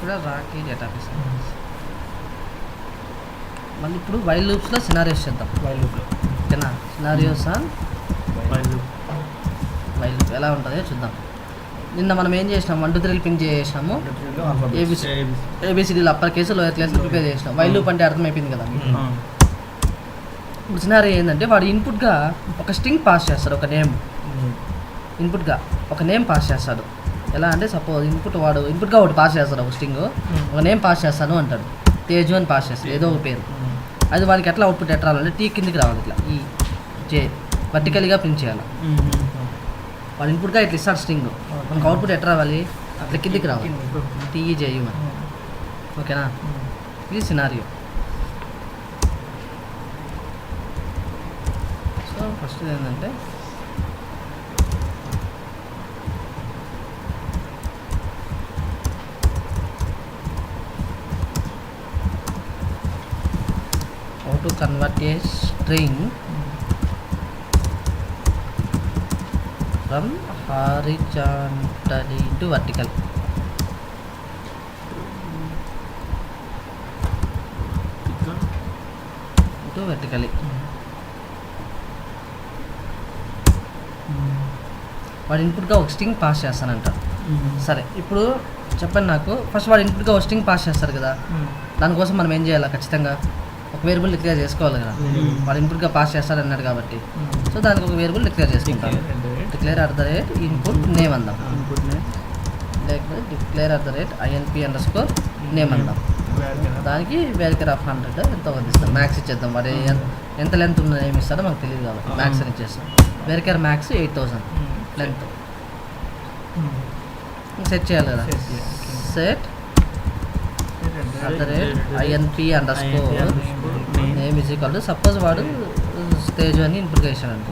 కూడా రాకి డేటాబేస్. మళ్ళీ ఇప్పుడు వైల్ లూప్స్లో సినారియోస్ చేద్దాం. వైల్ లూప్లో ఓకేనా? Scenarios on while loop while loop ఎలా ఉంటుందో చూద్దాం. నిన్న మనం ఏం చేసినాం, 1 2 3 పింక్ చేసాము. ఏబిసిడీలు అప్పర్ కేసు లోయర్ క్లాస్లో ప్రిపేర్ చేసినాం. వైల్ లూప్ అంటే అర్థమైపోయింది కదా. ఇప్పుడు సినారియో ఏంటంటే వాడు ఇన్పుట్గా ఒక స్ట్రింగ్ పాస్ చేస్తాడు, ఒక నేమ్ ఇన్పుట్గా ఒక నేమ్ పాస్ చేస్తాడు. ఎలా అంటే సపోజ్ వాడు ఇన్పుట్గా ఒకటి పాస్ చేస్తాడు, ఒక స్ట్రింగ్ ఒక నేమ్ పాస్ చేస్తాను అంటాడు. తేజు అని పాస్ చేస్తాడు, ఏదో ఒక పేరు. అది వాడికి ఎట్లా అవుట్పుట్ ఎట్లా రావాలంటే టీ కిందికి రావాలి, ఇట్లా ఈ జే వర్టికల్గా ప్రింట్ చేయాలి. వాడు ఇన్పుట్గా ఇట్లా ఇస్తాడు స్ట్రింగ్, మనకు అవుట్పుట్ ఎట్లా రావాలి, అట్లా కిందికి రావాలి, టీఈజేయు అని. ఓకేనా? ఇది సినారియో. సో ఫస్ట్ ఏంటంటే how to convert a string from horizontally to vertical. To vertically. వాడు ఇన్పుట్గా ఒక స్ట్రింగ్ పాస్ చేస్తానంట. సరే, ఇప్పుడు చెప్పండి నాకు, ఫస్ట్ వాడు ఇన్పుట్గా ఒక స్ట్రింగ్ పాస్ చేస్తారు కదా, దానికోసం మనం ఏం చేయాలి? ఖచ్చితంగా ఒక వేరియబుల్ డిక్లేర్ చేసుకోవాలి కదా. వాడు ఇన్పుట్గా పాస్ చేస్తాడన్నాడు కాబట్టి, సో దానికి ఒక వేరియబుల్ డిక్లేర్ చేసుకుంటాం. డిక్లేర్ ఇన్పుట్ నేమ్ అందాం, లేకపోతే డిక్లేర్ INP_ నేమ్ అందాం. దానికి వేరికర్ ఆఫ్ 100 ఎంతో అందిస్తాం. మ్యాక్స్ ఇచ్చేద్దాం. వాడు ఎంత లెంత్ ఉన్నది ఏమి ఇస్తాడో మనకు తెలియదు కాబట్టి మ్యాక్స్ అని ఇచ్చేస్తాం. వేరికర్ మ్యాక్స్ 8000 లెంత్ సెట్ చేయాలి కదా. సెట్ INP_ నేమ్ = సపోజ్ వాడు తేజు అని ఇన్పుట్గా ఇచ్చాడంట.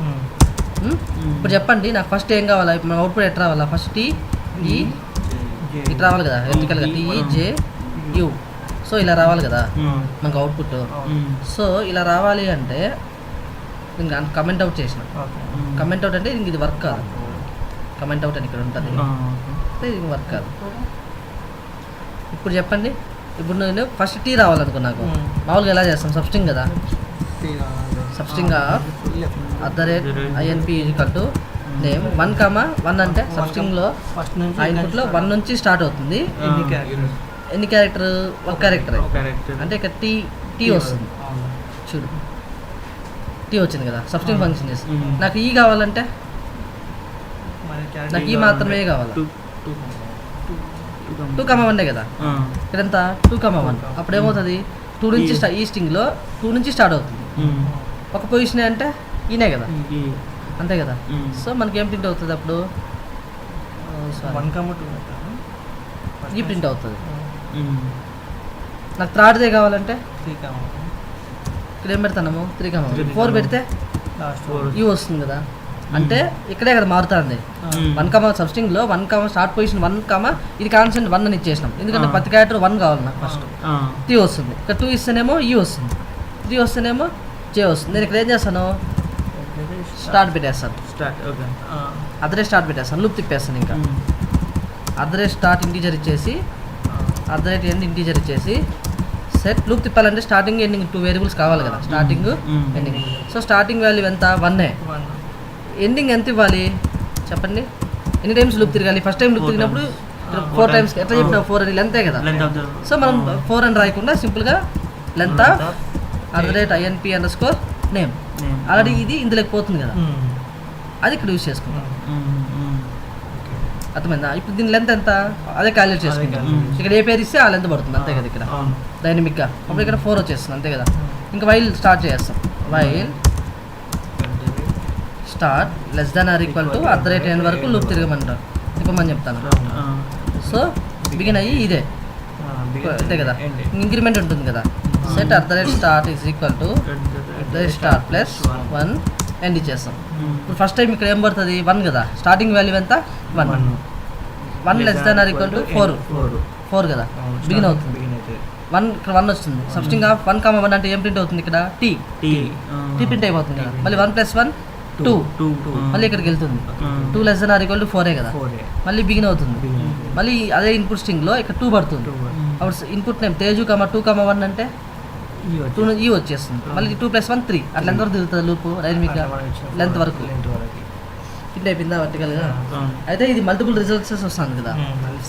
ఇప్పుడు చెప్పండి నాకు ఫస్ట్ ఏం కావాలా? ఇప్పుడు మన అవుట్పుట్ ఎట్లా రావాలా? ఫస్ట్ TE ఇటు రావాలి కదా, ఎలక్ట్రికల్గా TEJU. సో ఇలా రావాలి కదా మనకు అవుట్పుట్. సో ఇలా రావాలి అంటే ఇంకా కమెంట్ అవుట్ చేసిన. కమెంట్ అవుట్ అంటే ఇంక ఇది వర్క్ కాదు. కమెంట్ అవుట్ అని ఇక్కడ ఉంటుంది, ఇది వర్క్ కాదు. ఇప్పుడు చెప్పండి, ఇప్పుడు నేను ఫస్ట్ టీ రావాలనుకున్నాను. మామూలుగా ఎలా చేస్తాం? సబ్స్ట్రింగ్ కదా, సబ్స్ట్రింగ్ ఆఫ్ INP నేమ్ 1, అంటే సబ్స్ట్రింగ్లో ఆ ఇన్పుట్లో 1 నుంచి స్టార్ట్ అవుతుంది. ఎన్ని క్యారెక్టర్? ఒక క్యారెక్టర్. అంటే ఇక్కడ టీ వస్తుంది చూడు, టీ వచ్చింది కదా, సబ్స్ట్రింగ్ ఫంక్షన్ చేసి. నాకు ఈ కావాలంటే నాకు ఈ మాత్రమే కావాలి. 2,1 కదా ఇక్కడంతా 2,1. అప్పుడు ఏమవుతుంది? 2 నుంచి ఈ స్ట్రింగ్లో 2 నుంచి స్టార్ట్ అవుతుంది. ఒక పొజిషన్ అంటే ఈయనే కదా, అంతే కదా. సో మనకి ఏం ప్రింట్ అవుతుంది అప్పుడు? ఈ ప్రింట్ అవుతుంది. నాకు థర్డ్దే కావాలంటే ఇక్కడ ఏం పెడతాము? 3, 4 పెడితే ఈ వస్తుంది కదా. అంటే ఇక్కడే కదా మారుతుంది. 1, సబ్స్ట్రింగ్లో 1, స్టార్ట్ పొజిషన్ 1, ఇది కాన్స్టెంట్ 1 అని ఇచ్చేసినాం. ఎందుకంటే ప్రతి క్యారెక్టర్ 1 కావాలి నాకు. ఫస్ట్ 3 వస్తుంది, ఇక్కడ 2 ఇస్తేనేమో ఈ వస్తుంది, 3 వస్తేనేమో జే వస్తుంది. నేను ఇక్కడ ఏం చేస్తాను? స్టార్ట్ పెట్టేస్తాను. స్టార్ట్ పెట్టేస్తాను, లూప్ తిప్పేస్తాను. ఇంకా స్టార్ట్ ఇంటీజర్ ఇచ్చేసి ఎండ్ ఇంటీజర్ ఇచ్చేసి సెట్ లూప్ తిప్పాలంటే స్టార్టింగ్ ఎండింగ్ 2 వేరియబుల్స్ కావాలి కదా, starting ending. So starting value ఎంత? 1. ఎండింగ్ ఎంత ఇవ్వాలి చెప్పండి? ఎన్ని టైమ్స్ లూప్ తిరగాలి? ఫస్ట్ టైం లూప్ తిరిగినప్పుడు 4 టైమ్స్. ఎట్లా చెప్పినా 4 అని లెంతే కదా. సో మనం 4 అని రాయకుండా సింపుల్గా length of INP_ name. Already ఇది ఇందులోకి పోతుంది కదా, అది ఇక్కడ యూజ్ చేసుకుంటాం. అర్థమైందా? ఇప్పుడు దీని లెంత్ ఎంత? అదే క్యాలిక్యులేట్ చేసుకుంటాం. ఇక్కడ ఏ పేరు ఇస్తే ఆ లెంత్ పడుతుంది, అంతే కదా. ఇక్కడ డైనమిక్గా అప్పుడు ఇక్కడ 4 వచ్చేస్తుంది, అంతే కదా. ఇంకా వైల్ స్టార్ట్ చేస్తాం. వైల్ స్టార్ట్ <= n వరకు లూప్ తిరగమంటారు, తిప్పమని చెప్తాను. సో బిగిన్ అయ్యి ఇదే అంతే కదా. ఇంక్రిమెంట్ ఉంటుంది కదా. సెట్ @start = +1 ఎండ్ ఇచ్చేస్తాం. ఇప్పుడు ఫస్ట్ టైం ఇక్కడ ఏం పడుతుంది? 1 కదా. స్టార్టింగ్ వాల్యూ ఎంత? 1. 1 <= 4 కదా, బిగిన్ అవుతుంది. 1 ఇక్కడ 1 వస్తుంది. సబ్స్ట్రింగ్ ఆఫ్ 1, అంటే ఏం ప్రింట్ అవుతుంది? ఇక్కడ టీ ప్రింట్ అయిపోతుంది కదా. మళ్ళీ 1 + 1 2, మళ్ళీ ఇక్కడికి వెళ్తుంది. 2 <= 4 కదా, మళ్ళీ బిగిన్ అవుతుంది. మళ్ళీ అదే ఇన్పుట్ స్ట్రింగ్లో ఇక్కడ 2 పడుతుంది. అప్పుడు ఇన్పుట్ నేమ్ తేజు 2,1 అంటే 2 ఈ వచ్చేస్తుంది. మళ్ళీ 2+1 3 అట్లా ఎంతవరకు తిరుగుతుంది లూపు డైనమిక్గా లెంత్ వరకు. ఫిట్ అయిపోయిందా వర్టికల్గా. అయితే ఇది మల్టిపుల్ రిజల్ట్స్ వస్తుంది కదా,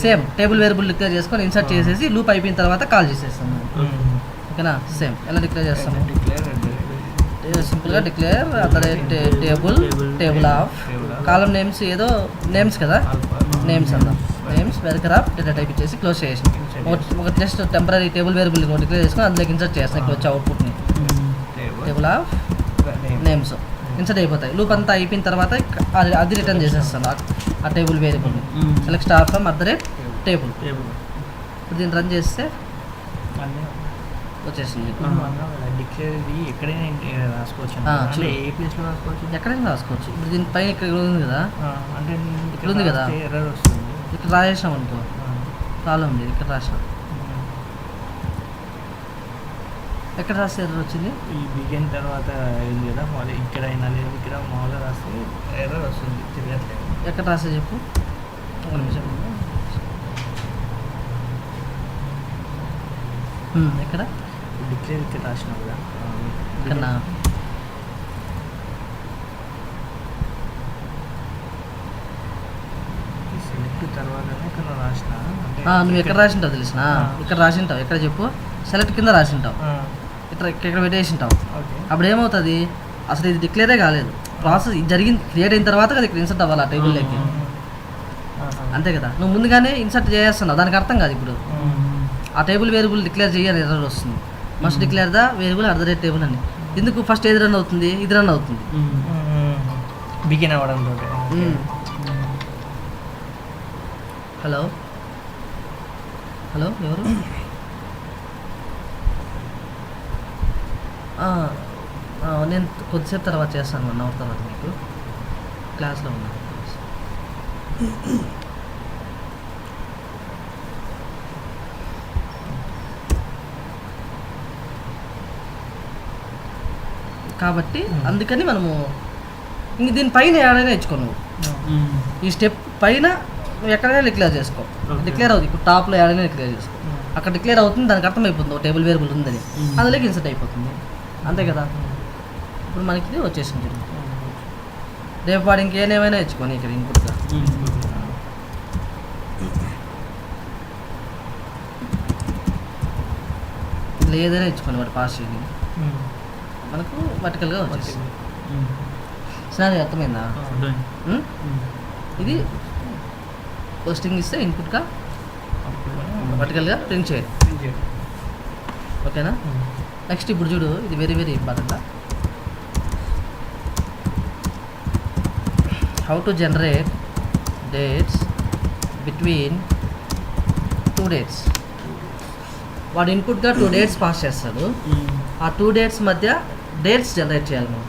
సేమ్ టేబుల్ వేరియబుల్ డిక్లేర్ చేసుకొని ఇన్సర్ట్ చేసేసి లూప్ అయిపోయిన తర్వాత కాల్ చేసేస్తాం. ఓకేనా, సేమ్ ఎలా డిక్లేర్ చేస్తాము, సింపుల్గా declare table of column names ఏదో నేమ్స్ కదా, నేమ్స్ అందాం, names varchar of data type ఇచ్చేసి క్లోజ్ చేసాం. ఒక just temporary table variable declare చేసుకొని అందులోకి ఇన్సర్ట్ చేస్తాం. ఇక్కడ వచ్చే అవుట్పుట్ని టేబుల్ ఆఫ్ నేమ్స్ ఇన్సర్ట్ అయిపోతాయి. లూప్ అంతా అయిపోయిన తర్వాత అది రిటర్న్ చేసేస్తాను ఆ టేబుల్ వేరియబుల్ని. Select star from table. ఇప్పుడు దీన్ని రన్ చేస్తే వచ్చేసింది. ఎక్కడైనా రాసుకోవచ్చు. ఇప్పుడు దీనిపైన ఇక్కడ ఉంది కదా, ఇక్కడ ఉంది కదా, ఇక్కడ రాసేసాం అనుకో ప్రాబ్లం లేదు. ఇక్కడ రాసాం, ఎక్కడ రాస్తే ఎర్రర్ వచ్చింది, ఈ బిగిన్ తర్వాత అయింది కదా, మళ్ళీ ఇక్కడ అయినా లేదు, ఇక్కడ మామూలుగా రాస్తే ఎర్రర్ వస్తుంది, తిరగట్లేదు. ఎక్కడ రాస్తే చెప్పు, ఒక నిమిషం. ఎక్కడ డిక్లేర్ ఇక్కడ రాసినావు కదా, ఇక్కడ సెలెక్ట్ తర్వాతనే ఇక్కడ రాసిన. నువ్వు ఎక్కడ రాసింటావు తెలిసిన, ఇక్కడ రాసింటావు. ఎక్కడ చెప్పు, సెలెక్ట్ కింద రాసింటావు, ఇక్కడ పెట్టేసింటావు. అప్పుడు ఏమవుతుంది, అసలు ఇది డిక్లేరే కాలేదు, ప్రాసెస్ జరిగింది, క్రియేట్ అయిన తర్వాత కదా ఇక్కడ ఇన్సర్ట్ అవ్వాలి ఆ టేబుల్లోకి, అంతే కదా. నువ్వు ముందుగానే ఇన్సర్ట్ చేస్తున్నావు, దానికి అర్థం కాదు. ఇప్పుడు ఆ టేబుల్ వేరియబుల్ డిక్లేర్ చేయాలి, ఎర్రర్ వస్తుంది. Must declare the variable @ table అని. ఎందుకు ఫస్ట్ ఏది రన్ అవుతుంది, ఇది రన్ అవుతుంది బిగిన్ అవ్వడం. హలో హలో ఎవరు, నేను కొద్దిసేపు తర్వాత చేస్తాను, 1 అవర్ తర్వాత. మీకు క్లాస్లో ఉన్నాను. కాబట్టి అందుకని మనము ఇంక దీనిపైన ఏడైనా ఇచ్చుకో, నువ్వు ఈ స్టెప్ పైన నువ్వు ఎక్కడైనా డిక్లేర్ చేసుకో. డిక్లేర్ అవుతుంది, ఇప్పుడు టాప్లో ఏడైనా డిక్లేర్ చేసుకో. అక్కడ డిక్లేర్ అవుతుంది, దానికి అర్థమైపోతుంది టేబుల్ వేరియబుల్ ఉందని, అందులోకి ఇన్సర్ట్ అయిపోతుంది, అంతే కదా. ఇప్పుడు మనకి ఇది వచ్చేసింది. రేపు వాడు ఇంకేమైనా ఇచ్చుకొని ఇక్కడ ఇన్పుట్గా లేదైనా ఇచ్చుకొని వాడు పాస్ చేయండి, మనకు వర్టికల్గా వచ్చేసింది. సరే అర్థమైందా. ఇది పోస్టింగ్ ఇస్తే ఇన్పుట్గా వర్టికల్గా ప్రింట్ చేయాలి, ఓకేనా. నెక్స్ట్ ఇప్పుడు చూడు, ఇది very very important. How to generate dates between 2 dates. వాడు ఇన్పుట్గా 2 డేట్స్ పాస్ చేస్తాడు, ఆ 2 డేట్స్ మధ్య డేట్స్ జనరేట్ చేయాలి మనం.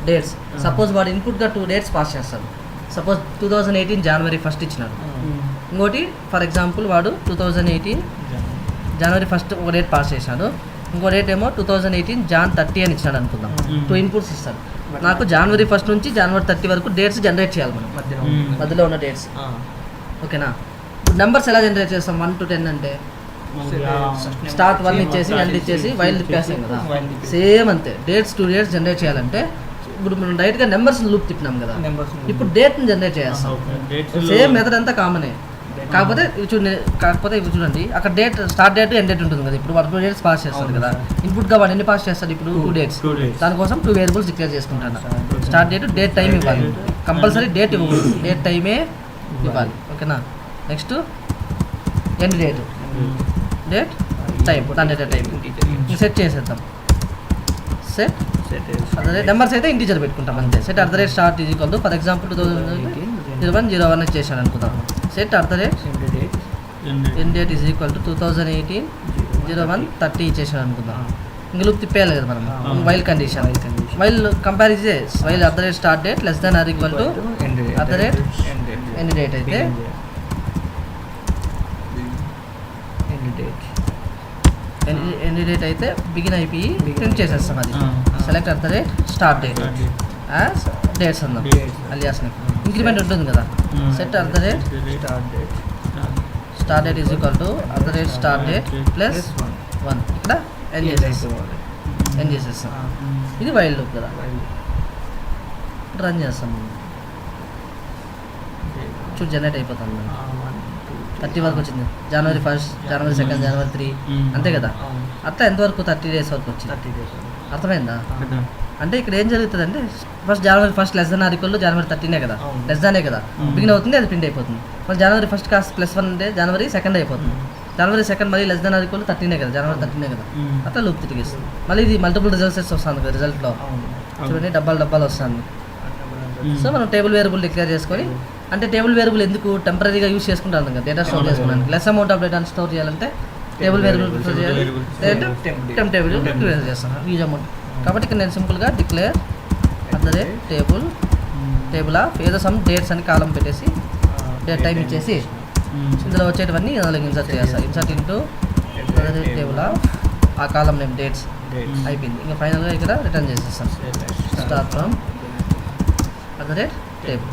డేట్స్ సపోజ్ వాడు ఇన్పుట్గా 2 డేట్స్ పాస్ చేస్తాడు. సపోజ్ 2018 జనవరి 1 ఇచ్చినాడు. ఇంకోటి ఫర్ ఎగ్జాంపుల్ వాడు 2018 జనవరి 1 ఒక డేట్ పాస్ చేశాడు. ఇంకో డేట్ ఏమో 2018 జాన్ 30 అని ఇచ్చినాడు అనుకుందాం. 2 ఇన్పుట్స్ ఇస్తాడు. నాకు జనవరి 1 నుంచి జనవరి 30 వరకు డేట్స్ జనరేట్ చేయాలి మనం, మధ్యలో ఉన్న డేట్స్, ఓకేనా. ఇప్పుడు నెంబర్స్ ఎలా జనరేట్ చేస్తాం, 1 to 10 అంటే స్టార్ట్ 1 ఇచ్చేసి ఎండ్ ఇచ్చేసి వైల్ తిప్పేస్తాం కదా, సేమ్ అంతే. డేట్స్ 2 డేట్స్ జనరేట్ చేయాలంటే ఇప్పుడు మనం డైరెక్ట్గా నెంబర్స్ లూప్ తిప్పినాం కదా, ఇప్పుడు డేట్ని జనరేట్ చేస్తాం. సేమ్ మెథడ్ అంతా కామనే, కాకపోతే ఇవి చూడండి, అక్కడ date start date end date ఉంటుంది కదా. ఇప్పుడు వాడు 2 డేట్స్ పాస్ చేస్తాడు కదా, ఇన్పుట్గా వాడు ఎన్ని పాస్ చేస్తాడు, ఇప్పుడు 2 డేట్స్. దానికోసం 2 వేరియబుల్స్ డిక్లేర్ చేసుకుంటాను. స్టార్ట్ డేట్, డేట్ టైం ఇవ్వాలి, కంపల్సరీ డేట్ ఇవ్వకూడదు, డేట్ టైమే ఇవ్వాలి, ఓకేనా. Next end date, date time, దాని డేటా టైం సెట్ చేసేద్దాం. సెట్ నెంబర్స్ అయితే ఇంటీజర్ పెట్టుకుంటాం అంతే. Set start is equal to for example 2001 చేశాను అనుకుందాం. Set end date is equal to 2018 01/30 ఇచ్చేసాను అనుకుందాం. ఇంక లూప్ తిప్పేయాలి కదా మనం, while condition. While comparison while start date less than or equal to end date అయితే ఎండ్ డేట్ అయితే బిగిన్ అయిపోయి ప్రింట్ చేసేస్తాం. అది select start date as dates అందాం, అలియాస్ ఇంక్రిమెంట్ ఉంటుంది కదా. Set start date is equal to start date plus 1 ఇక్కడ end చేసేస్తాం. ఇది వైల్ లూప్ కదా, రన్ చేస్తాం. చూడు జనరేట్ అయిపోతుంది. 30 వరకు వచ్చింది. జనవరి 1, జనవరి 2, జనవరి 3 అంతే కదా. అట్లా ఎంతవరకు 30 డేస్ వరకు వచ్చింది. అర్థమైందా? అంటే ఇక్కడ ఏం జరుగుతుంది అంటే first January 1 less than or equal to January 13 కదా, లెస్ దానే కదా బిగిన్ అవుతుంది, అది ప్రింట్ అయిపోతుంది. మళ్ళీ జనవరి 1 కాస్త +1 అంటే జనవరి 2 అయిపోతుంది. జనవరి 2 మళ్ళీ less than or equal to 13 కదా, జనవరి 13 కదా. అట్లా లూప్ తిరిగిస్తుంది. మళ్ళీ ఇది మల్టిపుల్ రిజల్ట్స్ వస్తుంది కదా, రిజల్ట్లో చూడండి డబ్బాలు వస్తుంది. సో మనం టేబుల్ వేరియబుల్ డిక్లేర్ చేసుకొని, అంటే టేబుల్ వేరియబుల్ ఎందుకు టెంపరీగా యూస్ చేసుకుంటాం కదా డేటా స్టోర్ చేసుకోవడానికి. Less amount of data store చేయాలంటే టేబుల్ వేరియబుల్ ప్రిఫర్ చేయాలి, లేదంటే టేబుల్ డిక్లేర్ చేస్తాను యూజ్ అమౌంట్. కాబట్టి ఇక్కడ నేను సింపుల్గా డిక్లేర్ టేబుల్ ఆఫ్ ఏదో సమ్ డేట్స్ అని కాలం పెట్టేసి డేట్ టైం ఇచ్చేసి ఇందులో వచ్చేటివన్నీ అందులోకి ఇన్సర్ట్ చేస్తాను. ఇన్సర్ట్ ఇంటూ టేబుల్ ఆఫ్ ఆ కాలం నేమ్ డేట్స్ అయిపోయింది. ఇంకా ఫైనల్గా ఇక్కడ రిటర్న్ చేసేస్తాను స్టార్ట్ ఫ్రమ్ టేబుల్.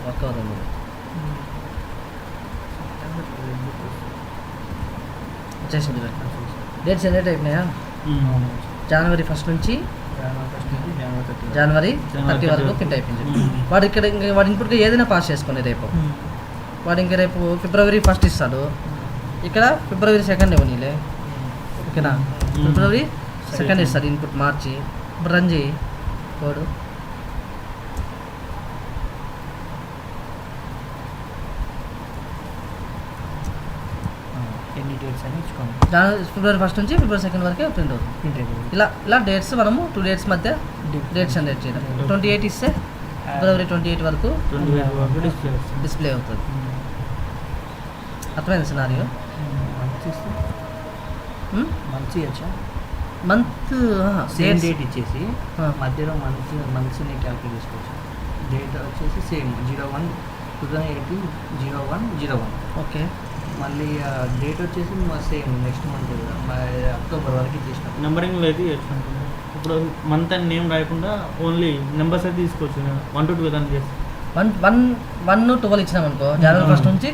వర్క్ అవుతుంది. వచ్చేసింది. డేట్స్ జనరేట్ అయిపోయినాయా? జనవరి 1 నుంచి జనవరి 30 వరకు ప్రింట్ అయిపోయింది. వాడు ఇక్కడ వాడి ఇన్పుట్గా ఏదైనా పాస్ చేసుకోండి. రేపు వాడు ఇంకా రేపు ఫిబ్రవరి 1 ఇస్తాడు, ఇక్కడ ఫిబ్రవరి 2 ఇవ్వనీలే, ఓకేనా? ఫిబ్రవరి 2 ఇస్తాడు ఇన్పుట్ మార్చి. ఇప్పుడు రన్ చేయి కోడ్. ఎన్ని డేట్స్ అని ఇచ్చుకోండి. ఫిబ్రవరి 1 నుంచి ఫిబ్రవరి 2 వరకే ప్రింట్ అవుతుంది. ఇలా డేట్స్ మనము 2 డేట్స్ మధ్య డేట్స్ జనరేట్ చేయడం. 28 ఇస్తే ఫిబ్రవరి 28 వరకు డిస్ప్లే అవుతుంది. అర్థమైంది సినారియో? మంత్ సేమ్ డేట్ ఇచ్చేసి మధ్యలో మంత్స్ని క్యాల్కులేట్ చేసుకోవచ్చు. డేట్ వచ్చేసి సేమ్ 01/2018/01/01. ఓకే. మళ్ళీ డేట్ వచ్చేసి సేమ్ నెక్స్ట్ మంత్ అక్టోబర్ వరకు ఇచ్చేసిన నెంబరింగ్ అయితే చేసుకుంటున్నాం. ఇప్పుడు మంత్ అండ్ నేమ్ రాయకుండా ఓన్లీ నెంబర్స్ అయితే తీసుకోవచ్చు. 1 to 12 అని చేసి 1 to 12 ఇచ్చినాం అనుకో, జనవరి 1 నుంచి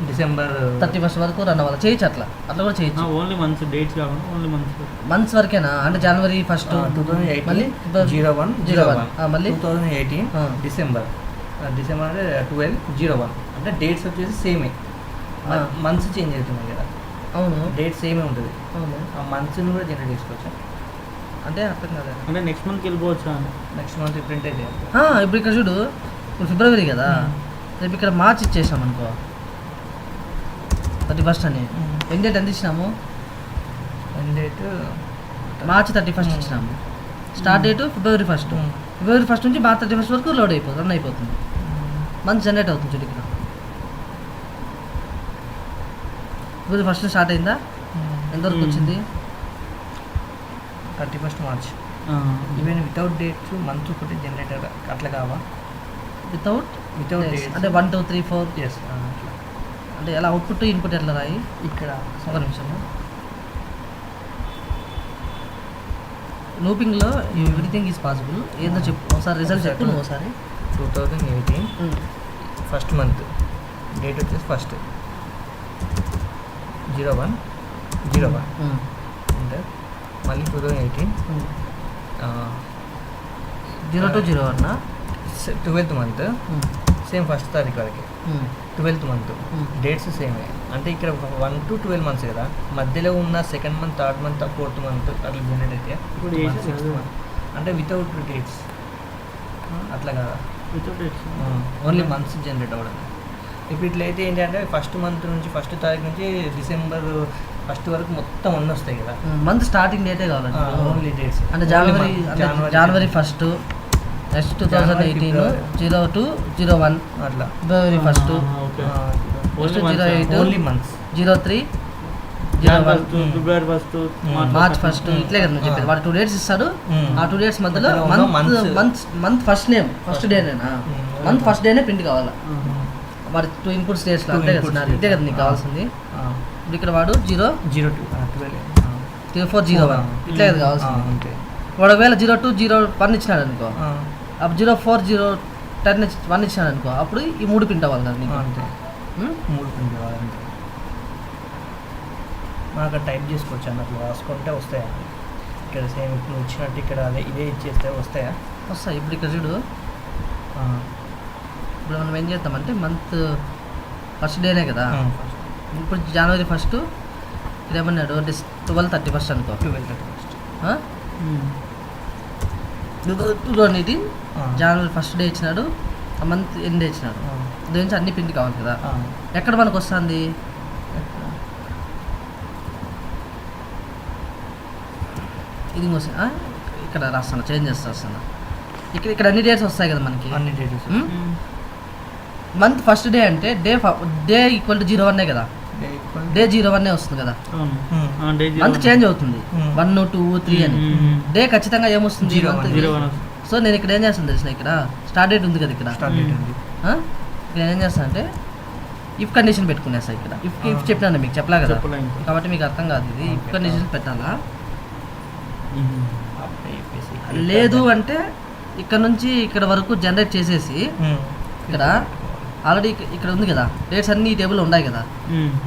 డిసెంబర్ 31 వరకు రన్ అవ్వాలి. చేయొచ్చు, అట్లా కూడా చేయొచ్చు. ఓన్లీ మంత్స్, డేట్స్ కాకుండా ఓన్లీ మంత్స్ వరకేనా? అంటే జనవరి 1 2018 మళ్ళీ 01/01 మళ్ళీ 2018 డిసెంబర్ అంటే 12/01. అంటే డేట్స్ వచ్చేసి సేమే, మంత్స్ చేంజ్ అవుతున్నాయి కదా. అవును, డేట్ సేమే ఉంటుంది. అవును, ఆ మంత్స్ని కూడా జనరేట్ చేసుకోవచ్చు. అంటే అర్థం కదా. అంటే నెక్స్ట్ మంత్కి వెళ్ళిపోవచ్చు. నెక్స్ట్ మంత్ ప్రింట్ అయితే ఇప్పుడు ఇక్కడ చూడు, ఇప్పుడు ఫిబ్రవరి కదా, రేపు ఇక్కడ మార్చ్ ఇచ్చేసాం అనుకో 31 అని. ఎండ్ డేట్ ఎంత ఇచ్చినాము? ఎండ్ డేట్ మార్చ్ 31 ఇచ్చినాము. స్టార్ట్ డేట్ ఫిబ్రవరి 1. ఫిబ్రవరి 1 నుంచి మార్చ్ 31 వరకు లోడ్ అయిపోతుంది, రన్ అయిపోతుంది. మంత్ జనరేట్ అవుతుంది చూడు. ఇక్కడ ఫిబ్రవరి 1 స్టార్ట్ అయిందా? ఎంతవరకు వచ్చింది? 31 March. Even without dates month ఒకటి జనరేటర్ అట్లా కావా? వితౌట్ డేట్స్ అంటే 1 2 3 4 ఎస్ అట్లా. అంటే ఎలా అవుట్పుట్ ఇన్పుట్ ఎట్లా రాయి? ఇక్కడ ఒక నిమిషము. లూపింగ్లో ఎవ్రీథింగ్ ఈజ్ పాసిబుల్. ఏందో చెప్పు ఒకసారి, రిజల్ట్ చెప్పు నువ్వు ఒకసారి. 2018 ఫస్ట్ మంత్ డేట్ వచ్చేసి 1 01/01 అంటే మళ్ళీ 2018 0 to 01 12th month same 1st తారీఖు వరకు 12th మంత్ డేట్స్ సేమే. అంటే ఇక్కడ 1 to 12 మంత్స్ కదా, మధ్యలో ఉన్న 2nd month 3rd month 4th month అట్లా జనరేట్ అయితే అంటే వితౌట్ డేట్స్ అట్లా కదా, without dates only months generate అవ్వడం. ఇప్పుడు ఇట్లా అయితే ఏంటంటే 1st మంత్ నుంచి 1st తారీఖు నుంచి డిసెంబర్ 1 వరకు మొత్తం అన్నీ వస్తాయి కదా. మంత్ స్టార్టింగ్ డేటే కావాలి ఓన్లీ డేట్స్. అంటే జనవరి 1 నెక్స్ట్ 2018 0 to 01 అట్లా. ఫిబ్రవరి 1 08 ఓన్లీ మంత్స్ 03 01 ఫిబ్రవరి 1 మార్చ్ 1 ఇట్లే కదా నువ్వు చెప్పేది. వాడు 2 డేట్స్ ఇస్తాడు. ఆ 2 డేట్స్ మధ్యలో మంత్ ఫస్ట్ నేమ్ ఫస్ట్ డేనేనా? మంత్ ఫస్ట్ డేనే ప్రింట్ కావాలా? వాడి 2 ఇన్పుట్స్ డేట్స్లో Two అంతే కదా inputs సినారీ ఇదే కదా నీకు dates. కావాల్సింది. ఇప్పుడు ఇక్కడ వాడు 0 0 2 12 0401 ఇట్లే కదా కావాల్సింది. అంతే. వాడు ఒకవేళ 02 01 ఇచ్చినాడు అనుకో, అప్పుడు 04 010 1 ఇచ్చినాడు అనుకో, అప్పుడు ఈ 3 ప్రింట్ అవ్వాలి కదా నీకు. అంతే. 3 ప్రింట్ కావాలంటే మనకు టైప్ చేసుకోవచ్చు అన్నట్లు రాసుకుంటే వస్తాయా ఇక్కడ సేమ్ ఇప్పుడు ఇచ్చినట్టు ఇక్కడ అదే ఇదే ఇచ్చేస్తే వస్తాయా? వస్తాయి. ఇప్పుడు ఇక్కడ చూడు, ఇప్పుడు మనం ఏం చేద్దామంటే మంత్ ఫస్ట్ డేనే కదా, ఇప్పుడు జనవరి 1 ఇక్కడ ఏమన్నాడు 12/31 అనుకో, 2018 జనవరి 1 డే ఇచ్చినాడు, ఆ మంత్ ఎండ్ ఇచ్చినాడు, దీని నుంచి అన్ని ప్రింట్ కావాలి కదా. ఎక్కడ మనకు వస్తుంది? ఇది ఇక్కడ రాస్తాను, చేంజ్ చేస్తా వస్తాను. ఇక్కడ అన్ని డేట్స్ వస్తాయి కదా మనకి. అన్ని డేట్స్ మంత్ ఫస్ట్ డే అంటే డే ఈక్వల్ టు 01 కదా, డే 01 వస్తుంది కదా. మంత్ చేంజ్ అవుతుంది 1 2 3 అని. డే ఖచ్చితంగా ఏమొస్తుంది? సో నేను ఇక్కడ ఏం చేస్తాను తెలిసిన, ఇక్కడ స్టార్ట్ డేట్ ఉంది కదా, ఇక్కడ ఇక్కడ ఏం చేస్తాను అంటే ఇఫ్ కండిషన్ పెట్టుకునేస్తా. ఇక్కడ ఇఫ్ చెప్పినా మీకు చెప్పలా కదా, కాబట్టి మీకు అర్థం కాదు. ఇది ఇఫ్ కండిషన్ పెట్టాలా, లేదు అంటే ఇక్కడ నుంచి ఇక్కడ వరకు జనరేట్ చేసేసి ఇక్కడ ఆల్రెడీ ఇక్కడ ఉంది కదా డేట్స్ అన్ని ఈ టేబుల్ ఉన్నాయి కదా,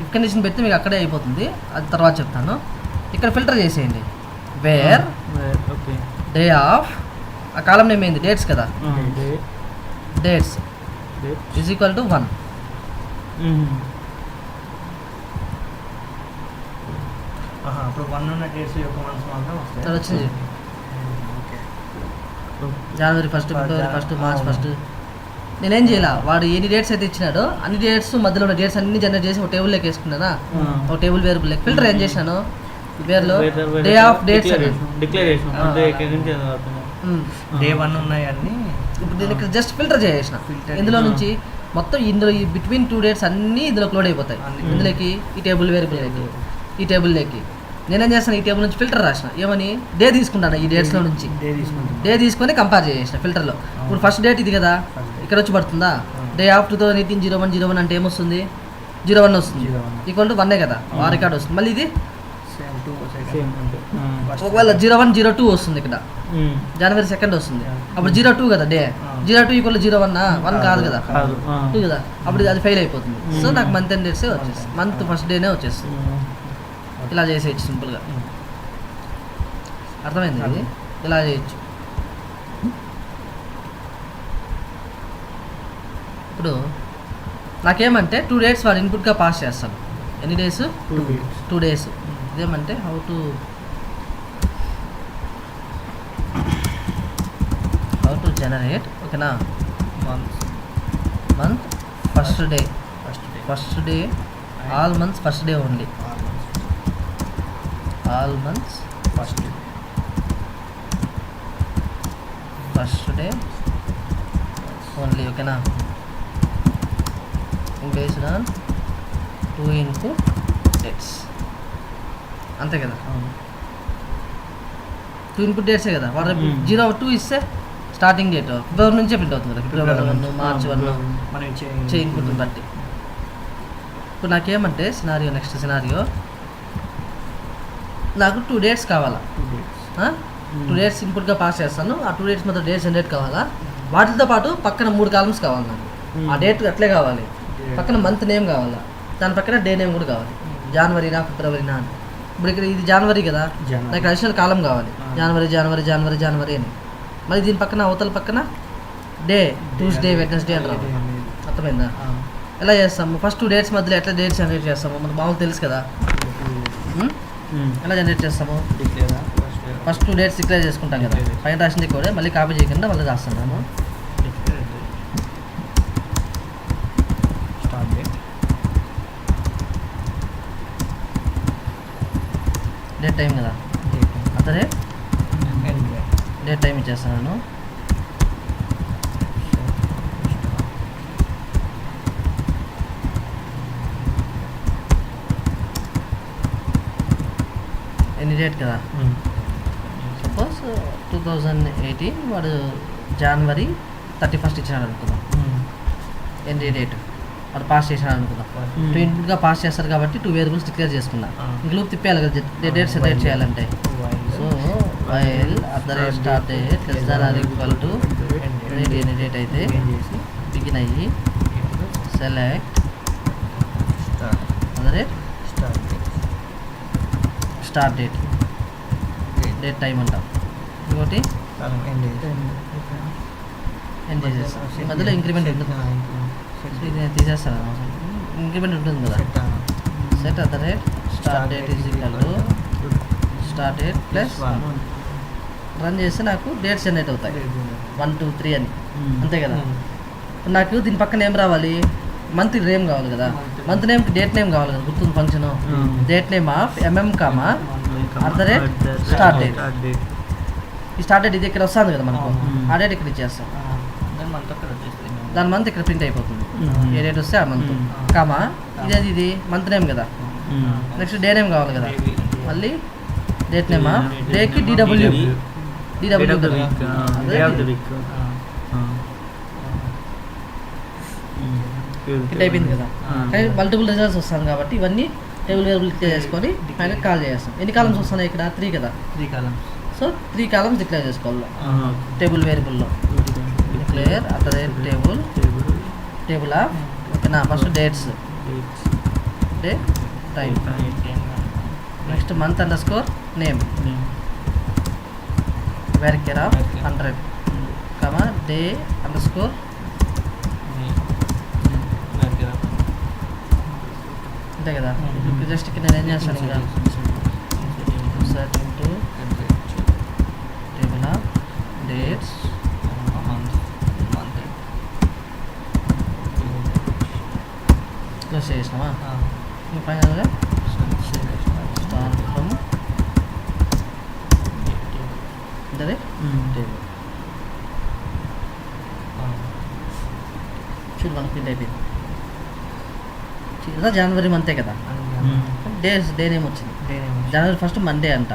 ఇఫ్ కండిషన్ పెడితే మీకు అక్కడే అయిపోతుంది. అది తర్వాత చెప్తాను. ఇక్కడ ఫిల్టర్ చేసేయండి, వేర్ డే ఆఫ్, ఆ కాలం నేమ్ ఏంది? డేట్స్ కదా, డేట్స్ ఈజ్ ఈక్వల్ టు 1. ఇప్పుడు 1 ఉన్న డేట్స్ యొక్క మంత్స్ మాత్రం వస్తాయి. అది వచ్చింది జనవరి 1 ఫిబ్రవరి 1 మార్చ్ 1. నేనేం చేయాల, వాడు ఎన్ని డేట్స్ అయితే ఇచ్చినాడో అన్ని డేట్స్ మధ్యలో ఉన్న డేట్స్ అన్ని జనరేట్ చేసి ఒక టేబుల్లోకి వేసుకున్నానా, ఒక టేబుల్ వేరియబుల్ ఫిల్టర్ ఏం చేశాను, వేర్లో డే ఆఫ్ డేట్స్ డే 1 ఉన్నాయి అన్ని. ఇప్పుడు నేను ఇక్కడ జస్ట్ ఫిల్టర్ చేసేసిన, ఇందులో నుంచి మొత్తం ఇందులో ఈ బిట్వీన్ 2 డేట్స్ అన్నీ ఇందులో లోడ్ అయిపోతాయి. ఇందులోకి ఈ టేబుల్ వేరియబుల్లోకి, ఈ టేబుల్లోకి నేనేం చేస్తాను, ఈ టేబుల్ నుంచి ఫిల్టర్ రాసిన, ఏమని డే తీసుకుంటాను ఈ డేట్స్లో నుంచి, డే తీసుకొని కంపేర్ చేసిన ఫిల్టర్లో. ఇప్పుడు ఫస్ట్ డేట్ ఇది కదా, ఇక్కడ వచ్చి పడుతుందా, డే ఆఫ్ 2018 01 అంటే ఏమొస్తుంది? 01 వస్తుంది, ఈక్వల్ టు 1 కదా, ఆ రికార్డ్ వస్తుంది. మళ్ళీ ఇది ఒకవేళ 01 02 వస్తుంది, ఇక్కడ జనవరి 2 వస్తుంది, అప్పుడు 02 కదా డే, 02 ఈక్వల్ 01 1 కాదు కదా, 2 కదా, అప్పుడు అది ఫెయిల్ అయిపోతుంది. సో నాకు మంత్ ఎండ్ డేట్సే వచ్చేస్తుంది, మంత్ ఫస్ట్ డేనే వచ్చేస్తుంది. ఇలా చేసేయచ్చు సింపుల్గా, అర్థమైంది? ఇది ఇలా చేయొచ్చు. ఇప్పుడు నాకేమంటే 2 డేట్స్ వాడు ఇన్పుట్గా పాస్ చేస్తాను. ఎన్ని డేస్? 2 డేస్. ఇదేమంటే హౌ టు జనరేట్, ఓకేనా, month first day all months first day only, all months first day only, ఓకేనా, బేస్డ్ ఆన్ 2 ఇన్పుట్ డేట్స్, అంతే కదా. 2 ఇన్పుట్ డేట్సే కదా, వాడు 02 ఇస్తే స్టార్టింగ్ డేట్ ఫిబ్రవరి నుంచే ప్రింట్ అవుతుంది కదా, ఫిబ్రవరి 1 మార్చ్ 1 చే ఇన్పుట్ని బట్టి. ఇప్పుడు నాకేమంటే సినారియో, నెక్స్ట్ సినారియో నాకు 2 డేట్స్ కావాలా, 2 డేట్స్ ఇన్పుట్గా పాస్ చేస్తాను. ఆ 2 డేట్స్ మధ్య డేట్స్ జనరేట్ కావాలా, వాటితో పాటు పక్కన 3 కాలమ్స్ కావాలి నాకు. ఆ డేట్ అట్లే కావాలి, పక్కన మంత్ నేమ్ కావాలా, దాని పక్కన డే నేమ్ కూడా కావాలి, జనవరినా ఫిబ్రవరినా అని. ఇప్పుడు ఇక్కడ ఇది జనవరి కదా, నాకు అడిషనల్ కాలం కావాలి, జనవరి అని. మరి దీని పక్కన అవతల పక్కన డే, ట్యూస్డే వెడ్నెస్డే అని రావాలి. అర్థమైందా? ఎలా చేస్తాము? ఫస్ట్ 2 డేట్స్ మధ్యలో ఎట్లా డేట్స్ జనరేట్ చేస్తాము మనకు మామూలు తెలుసు కదా. ఎలా జనరేట్ చేస్తాము? ఫస్ట్ 2 డేట్స్ డిక్లేర్ చేసుకుంటాం కదా, పైన రాసింది కూడా మళ్ళీ కాపీ చేయకుండా మళ్ళీ రాస్తున్నాము. డేట్ టైం కదా, అదే డేట్ టైం ఇచ్చేస్తున్నాను. ఎన్ని డేట్ కదా, సపోజ్ 2018 వాడు జనవరి 31 ఇచ్చినాడు అనుకుందాం. ఎన్ని డేట్ వాడు పాస్ చేశాడు అనుకుందాం. టూ ఇన్పుట్గా పాస్ చేస్తారు కాబట్టి 2 వేరియబుల్స్ డిక్లేర్ చేసుకున్నా. ఇంక లూప్ తిప్పేయాలి కదా డేట్స్ జనరేట్ చేయాలంటే. So while @start date > date అయితే బిగిన్ అయ్యి select start date date time అంటాం. ఇంకోటి ఎండ్ చేసేస్తాం. ఈ మధ్యలో ఇంక్రిమెంట్ ఉంటుంది. ఇది నేను తీసేస్తాను. ఇంక్రిమెంట్ ఉంటుంది కదా. Set start date start date plus run చేస్తే నాకు డేట్స్ జనరేట్ అవుతాయి 1 2 3 అని. అంతే కదా. నాకు దీని పక్కన ఏం రావాలి, మంత్ నేమ్ కావాలి కదా. మంత్ నేమ్ డేట్ నేమ్ కావాలి కదా. గుర్తుంది function date name of start date. ఈ స్టార్ట్ డేట్ ఇది ఇక్కడ వస్తుంది కదా మనకు. ఆ డేట్ ఇక్కడ ఇచ్చేస్తాం. దాని మంత్ ఇక్కడ ప్రింట్ అయిపోతుంది. ఏ డేట్ వస్తే ఆ మంత్ కామా ఇది మంత్ నేమ్ కదా. నెక్స్ట్ డే నేమ్ కావాలి కదా. మళ్ళీ డేట్ నేమ్ డేకి DW ఇట్ అయిపోయింది కదా. కానీ మల్టిపుల్ రిజల్ట్స్ వస్తాను కాబట్టి ఇవన్నీ టేబుల్ వేరియబుల్ చేసుకొని పైన కాల్ చేస్తాం. ఎన్ని కాలమ్స్ వస్తున్నాయి ఇక్కడ? 3 కదా. 3 కాలమ్స్. సో 3 కాలమ్స్ డిక్లేర్ చేసుకోవాలి టేబుల్ వేరియబుల్లో. డిక్లేర్ టేబుల్ ఆఫ్ ఓకేనా. First dates day time. Next month _ name var of 100 comma day _ అంతే కదా. జస్ట్ ఇక్కడ నేను ఏం చేస్తాను ఇక్కడ set into table of dates close చేసినామా. ఫైనల్గా స్టార్ట్ ఫ్రమ్ అంటే టేబుల్ చూడు మనకు ప్రింట్ అయిపోయింది. ఇలా జనవరి మంతే కదా. డే నేమ్ వచ్చింది. జనవరి 1 మండే అంట.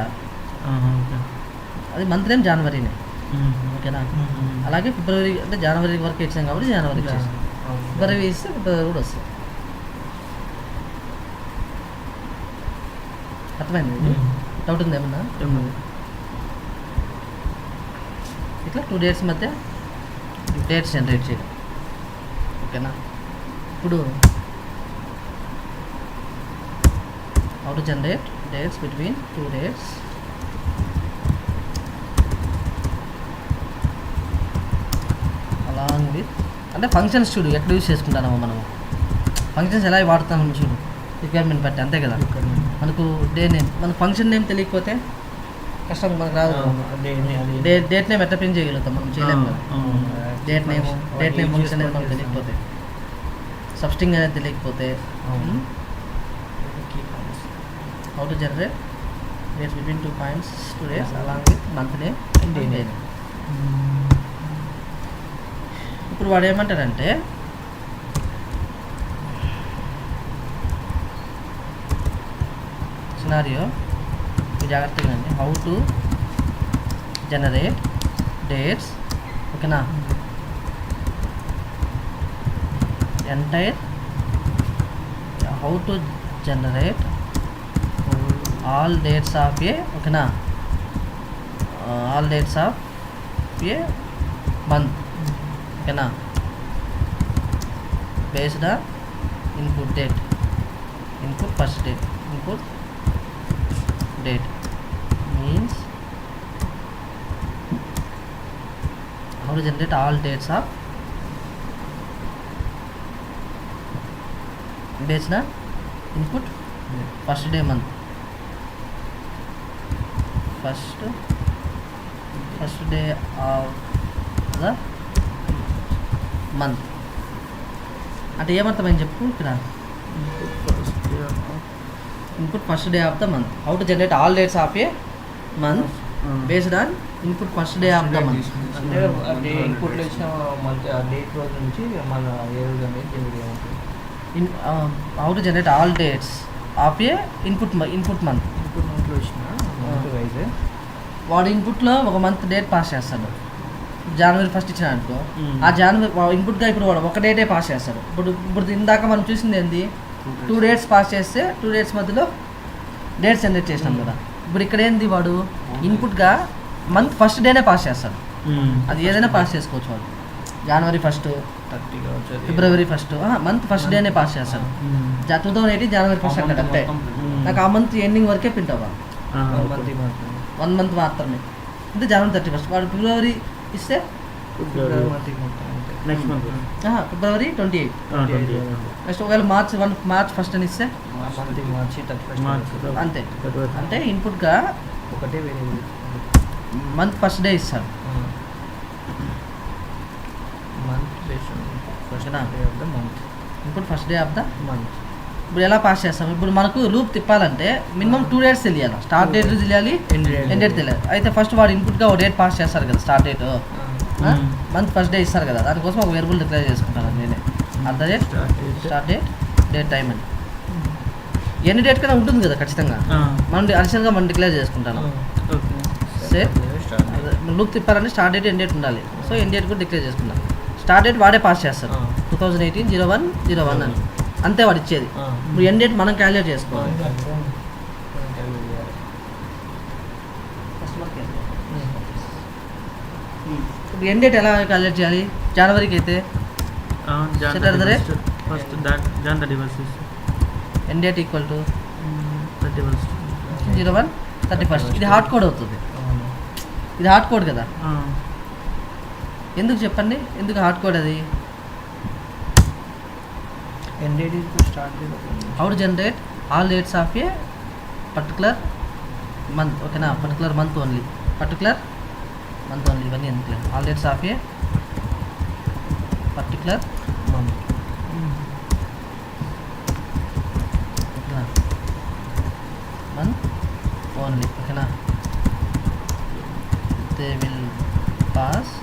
అది మంత్ నేమ్ జనవరినే. ఓకేనా. అలాగే ఫిబ్రవరి అంటే జనవరి వరకు ఇచ్చాం కాబట్టి జనవరి ఇచ్చేసాం. ఫిబ్రవరి ఇస్తే ఫిబ్రవరి కూడా వస్తుంది. అర్థమైంది. డౌట్ ఉంది ఏమన్నా? ఇట్లా 2 డేట్స్ మధ్య డేట్స్ జనరేట్ చేయాలి. ఓకేనా. ఇప్పుడు how to generate dates between 2 dates. along with అంటే ఫంక్షన్స్ చూడు ఎక్కడ యూజ్ చేసుకుంటామో మనము. ఫంక్షన్స్ ఎలా వాడుతామో చూడు రిక్వైర్మెంట్ బట్టి. అంతే కదా. మనకు డే నేమ్ మనకు ఫంక్షన్ నేమ్ తెలియకపోతే కష్టం మనకు రాదు. డేట్ నేమ్ ఎట్లా ప్రింట్ చేయగలుగుతాం మనం? చేయలేము కదా. డేట్ నేమ్ ఫంక్షన్ అనేది మనకు తెలియకపోతే, సబ్స్ట్రింగ్ అనేది తెలియకపోతే. How to generate dates between 2 points 2 days along with month name and day name. ఇప్పుడు వాడు ఏమంటాడంటే సినారియో జాగ్రత్తగా అండి. హౌ టు జనరేట్ డేట్స్ ఓకేనా. Entire how to generate all dates of a ఓకేనా. all dates of a month ఓకేనా. based on input date, input first date, input date means how to generate all dates of based on input first day month. first day of the month అంటే ఏమర్థమైంది చెప్పు ఇక్కడ. Input first day of the month. How to generate all dates of A month based on input first day of the month. అంటే ఇన్పుట్లో ఇచ్చిన month date రోజు నుంచి మన ఏ రోజు అనేది జనరేట్ అవుతుంది. How to generate all dates of A input month. Input మంత్లో ఇచ్చిన మంత్ వైజ్ వాడు ఇన్పుట్లో ఒక మంత్ డేట్ పాస్ చేస్తాడు. జనవరి 1 ఇచ్చిన అనుకో, ఆ జనవరి ఇన్పుట్గా ఇప్పుడు వాడు ఒక డేటే పాస్ చేస్తాడు. ఇప్పుడు ఇందాక మనం చూసింది ఏంది, 2 డేట్స్ పాస్ చేస్తే 2 డేట్స్ మధ్యలో డేట్స్ జనరేట్ చేసినాం కదా. ఇప్పుడు ఇక్కడ ఏంది, వాడు ఇన్పుట్గా మంత్ ఫస్ట్ డేనే పాస్ చేస్తాడు. అది ఏదైనా పాస్ చేసుకోవచ్చు వాడు. జనవరి 1, 30 కావచ్చు, ఫిబ్రవరి 1, మంత్ ఫస్ట్ డేనే పాస్ చేస్తాడు. 2018 జనవరి 1 అక్కడ అంటే నాకు ఆ మంత్ ఎండింగ్ వరకే ప్రింట్ అవ్వాలి, 1 మంత్ మాత్రమే. అంటే జనవరి 31 వాడు ఫిబ్రవరి ఇస్తే నెక్స్ట్ మంత్ ఫిబ్రవరి 28. నెక్స్ట్ ఒకవేళ మార్చ్ 1 అని ఇస్తే అంతే. అంటే ఇన్పుట్గా ఒకటే వేరే మంత్ ఫస్ట్ డే ఇస్తాడు. Month first day of the month, input first day of the month. ఇప్పుడు ఎలా పాస్ చేస్తాం, ఇప్పుడు మనకు లూప్ తిప్పాలంటే మినిమం 2 డేట్స్ తెలియాలి. స్టార్ట్ డేట్ తెలియాలి, ఎండ్ డేట్ తెలియాలి. అయితే ఫస్ట్ వాడు ఇన్పుట్గా ఒక డేట్ పాస్ చేస్తారు కదా, start date month first day ఇస్తారు కదా, దానికోసం ఒక వేరియబుల్ డిక్లేర్ చేసుకుంటాను నేనే. @, స్టార్ట్ డేట్, డేట్ టైం అని. ఎన్ని డేట్ కన్నా ఉంటుంది కదా ఖచ్చితంగా, మనం అడిషనల్గా మనం డిక్లేర్ చేసుకుంటాను. సేమ్ లూప్ తిప్పాలంటే స్టార్ట్ డేట్ ఎండ్ డేట్ ఉండాలి. సో ఎండ్ డేట్ కూడా డిక్లేర్ చేసుకుంటాం. స్టార్ట్ డేట్ వాడే పాస్ చేస్తారు, 2018 01/01 అని అంతే వాడు ఇచ్చేది. ఇప్పుడు ఎండ్ డేట్ మనం క్యాలిక్యులేట్ చేసుకోవాలి. ఇప్పుడు ఎండ్ డేట్ ఎలా క్యాలిక్యులేట్ చేయాలి, జనవరికి అయితే first Jan 31 end date equal to 31 01/31. ఇది హార్డ్ కోడ్ అవుతుంది, ఇది హార్డ్ కోడ్ కదా. ఎందుకు చెప్పండి, ఎందుకు హార్డ్ కోడ్ అది? How to generate all dates of a particular month, ఓకేనా? Particular month only, particular month only, ఇవన్నీ ఎందుకు? All dates of a particular month month only, ఓకేనా? They will pass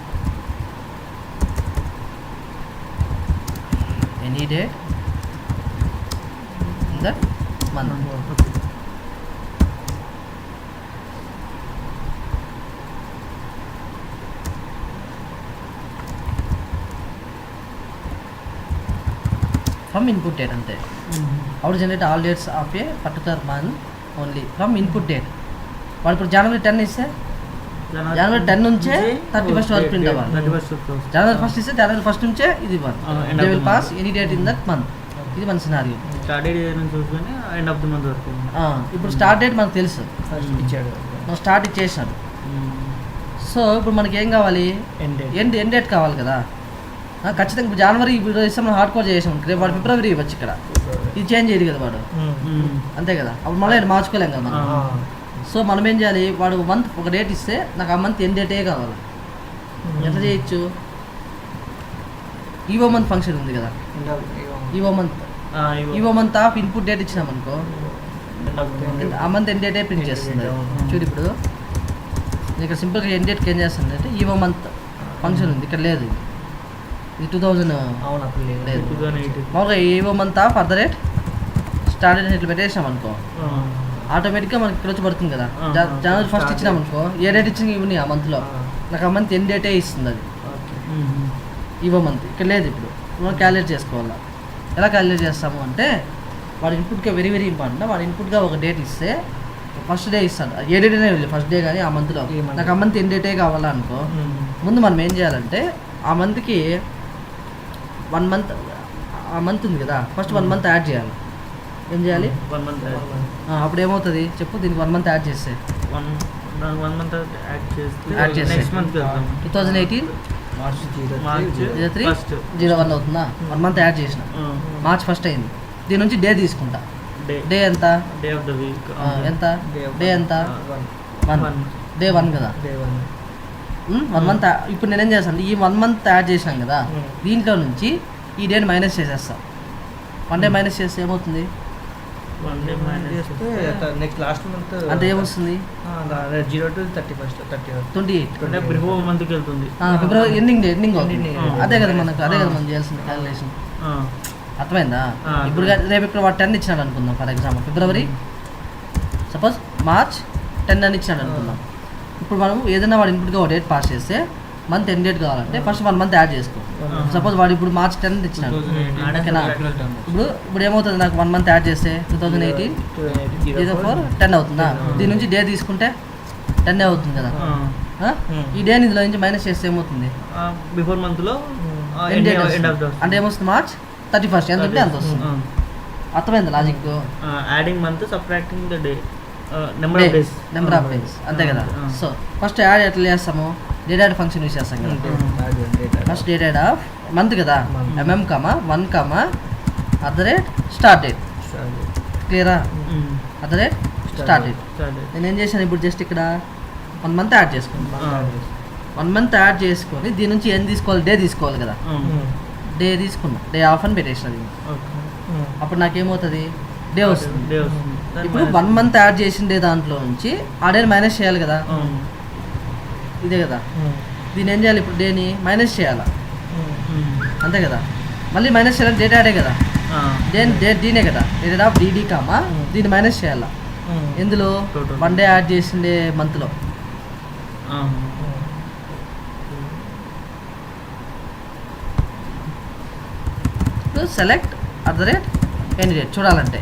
any date in that month. From input date ante. How to generate all dates of a particular month only from input date. వాడు ఇప్పుడు జనవరి 10 ఇస్తే జనవరి 10 నుంచే 31 వరకు print అవ్వాలి. జనవరి 1 ఇస్తే జనవరి 1 నుంచే ఇది ఇవ్వాలి. They will pass any date in that month. ఇది మన సినారియో. స్టార్ట్ డేట్ నుంచి చూసుకొని ఎండ్ ఆఫ్ ది మంత్ వరకు. ఇప్పుడు స్టార్ట్ డేట్ మనకు తెలుసు, ఇచ్చాడు, మనం స్టార్ట్ ఇచ్చేసాడు. సో ఇప్పుడు మనకి ఏం కావాలి, ఎండ్ డేట్ కావాలి కదా. ఖచ్చితంగా ఇప్పుడు జనవరి ఇప్పుడు ఇస్తాం, మనం హార్డ్ కోడ్ చేసాం, రేపు వాడు ఫిబ్రవరి ఇవ్వచ్చు. ఇక్కడ ఇది చేంజ్ చేయదు కదా వాడు, అంతే కదా. అప్పుడు మళ్ళీ మార్చుకోలేం కదా మనం. సో మనం ఏం చేయాలి, వాడు మంత్ ఒక డేట్ ఇస్తే నాకు ఆ మంత్ ఎండ్ డేటే కావాలి. ఎట్లా చేయొచ్చు, ఈవో మంత్ ఫంక్షన్ ఉంది కదా, EO month of input date ఇచ్చినాం అనుకో, ఆ మంత్ ఎండ్ డేటే ప్రింట్ చేస్తుంది. చూడు ఇప్పుడు ఇక్కడ సింపుల్గా ఎండ్ డేట్కి ఏం చేస్తుంది అంటే ఈవో మంత్ ఫంక్షన్ ఉంది, ఇక్కడ లేదు. ఇది 2000 లేదు, మామూలుగా EO month of @ start date ఇట్లా పెట్టేసినాం అనుకో, ఆటోమేటిక్గా మనకి ఇక్కడ వచ్చి పడుతుంది కదా. జనవరి 1 ఇచ్చినాం అనుకో, ఏ డేట్ ఇచ్చిన ఇవన్నీ ఆ మంత్లో నాకు ఆ మంత్ ఎండ్ డేటే ఇస్తుంది అది ఈవో మంత్. ఇక్కడ లేదు, ఇప్పుడు మనం క్యాలిక్యులేట్ చేసుకోవాలి. ఎలా క్యాలిక్యులేట్ చేస్తాము అంటే, వాడి ఇన్పుట్గా వెరీ వెరీ ఇంపార్టెంట్. వాడి ఇన్పుట్గా ఒక డేట్ ఇస్తే ఫస్ట్ డే ఇస్తాడు, ఏ డేట్ అయినా వెళ్ళి ఫస్ట్ డే కానీ ఆ మంత్లో నాకు ఆ మంత్ ఎండ్ డేటే కావాలా అనుకో, ముందు మనం ఏం చేయాలంటే ఆ మంత్కి 1 మంత్, ఆ మంత్ ఉంది కదా, ఫస్ట్ 1 మంత్ యాడ్ చేయాలి. ఏం చేయాలి, 1 మంత్ అప్పుడు ఏమవుతుంది చెప్పు, దీనికి 1 మంత్ యాడ్ చేస్తే 1 మంత్ యాడ్ చేస్తే నెక్స్ట్ మంత్ 2018 మార్చ్ 01 అవుతుందా. 1 మంత్ యాడ్ చేసిన, మార్చ్ 1 అయింది. దీని నుంచి డే తీసుకుంటా, డే ఎంత, డే ఆఫ్ ద వీక్ ఎంత, డే ఎంత, 1 డే 1 కదా. 1 మంత్. ఇప్పుడు నేనేం చేస్తాను, ఈ 1 మంత్ యాడ్ చేసినాం కదా, దీంట్లో నుంచి ఈ డేని మైనస్ చేసేస్తాం. 1 డే మైనస్ చేస్తే ఏమవుతుంది, 1 డే మైనస్ చేస్తే నెక్స్ట్ లాస్ట్ మంత్ అంటే ఏమొస్తుంది, 0 to 31st 28 అంటే బిఫోర్ మంత్కి వెళ్తుంది. ఫిబ్రవరి ఎండింగ్ అవుతుంది. అదే కదా మనకు, అదే కదా మనం చేయాల్సింది క్యాలిక్యులేషన్. అర్థమైందా? ఇప్పుడు రేపు ఇక్కడ వాడు 10 ఇచ్చినాడు అనుకుందాం for example, February suppose March 10 అని ఇచ్చినాడు అనుకుందాం. ఇప్పుడు మనం ఏదైనా వాడు ఇన్పుట్గా ఒక డేట్ పాస్ చేస్తే మంత్ ఎండ్ డేట్ కావాలంటే ఫస్ట్ 1 మంత్ యాడ్ చేసుకో. సపోజ్ వాడు ఇప్పుడు మార్చ్ 10 ఇచ్చినాడు, ఓకేనా? ఇప్పుడు ఏమవుతుంది, నాకు 1 మంత్ యాడ్ చేస్తే 2018 04 10 అవుతుందా? దీని నుంచి డే తీసుకుంటే 10 అవుతుంది కదా. ఈ డేని ఇందులో నుంచి మైనస్ చేస్తే ఏమవుతుంది, బిఫోర్ మంత్లో ఎండ్ డేట్ అంటే ఏమొస్తుంది, మార్చ్ 31 ఎంత ఉంటే అంత వస్తుంది. అర్థమైంది logic? Adding month subtracting the day number of days అంతే కదా. సో ఫస్ట్ యాడ్ ఎట్లా చేస్తాము, డేట్ యాడ్ ఫంక్షన్ యూస్ చేస్తాం కదా. First date add of month కదా, MM, 1, స్టార్ట్ డేట్. క్లియరా? Start date. నేను ఏం చేశాను ఇప్పుడు, జస్ట్ ఇక్కడ 1 మంత్ యాడ్ చేసుకున్నాను. 1 మంత్ యాడ్ చేసుకొని దీని నుంచి ఏం తీసుకోవాలి, డే తీసుకోవాలి కదా. డే తీసుకున్నా, డే ఆఫ్ అని పెట్టేసిన. అప్పుడు నాకేమవుతుంది, డే వస్తుంది. ఇప్పుడు 1 మంత్ యాడ్ చేసిండే దాంట్లో నుంచి ఆ డేని మైనస్ చేయాలి కదా. ఇదే కదా, దీన్ని ఏం చేయాలి, ఇప్పుడు డేని మైనస్ చేయాలి, అంతే కదా. మళ్ళీ మైనస్ చేయాలి, డేట్ యాడే కదా, డేట్ డీనే కదా, డేట్ ఆఫ్ DD, దీన్ని మైనస్ చేయాలి. ఎందులో, 1 డే యాడ్ చేసిండే మంత్లో. ఇప్పుడు సెలెక్ట్ ఎండ్ డేట్ చూడాలంటే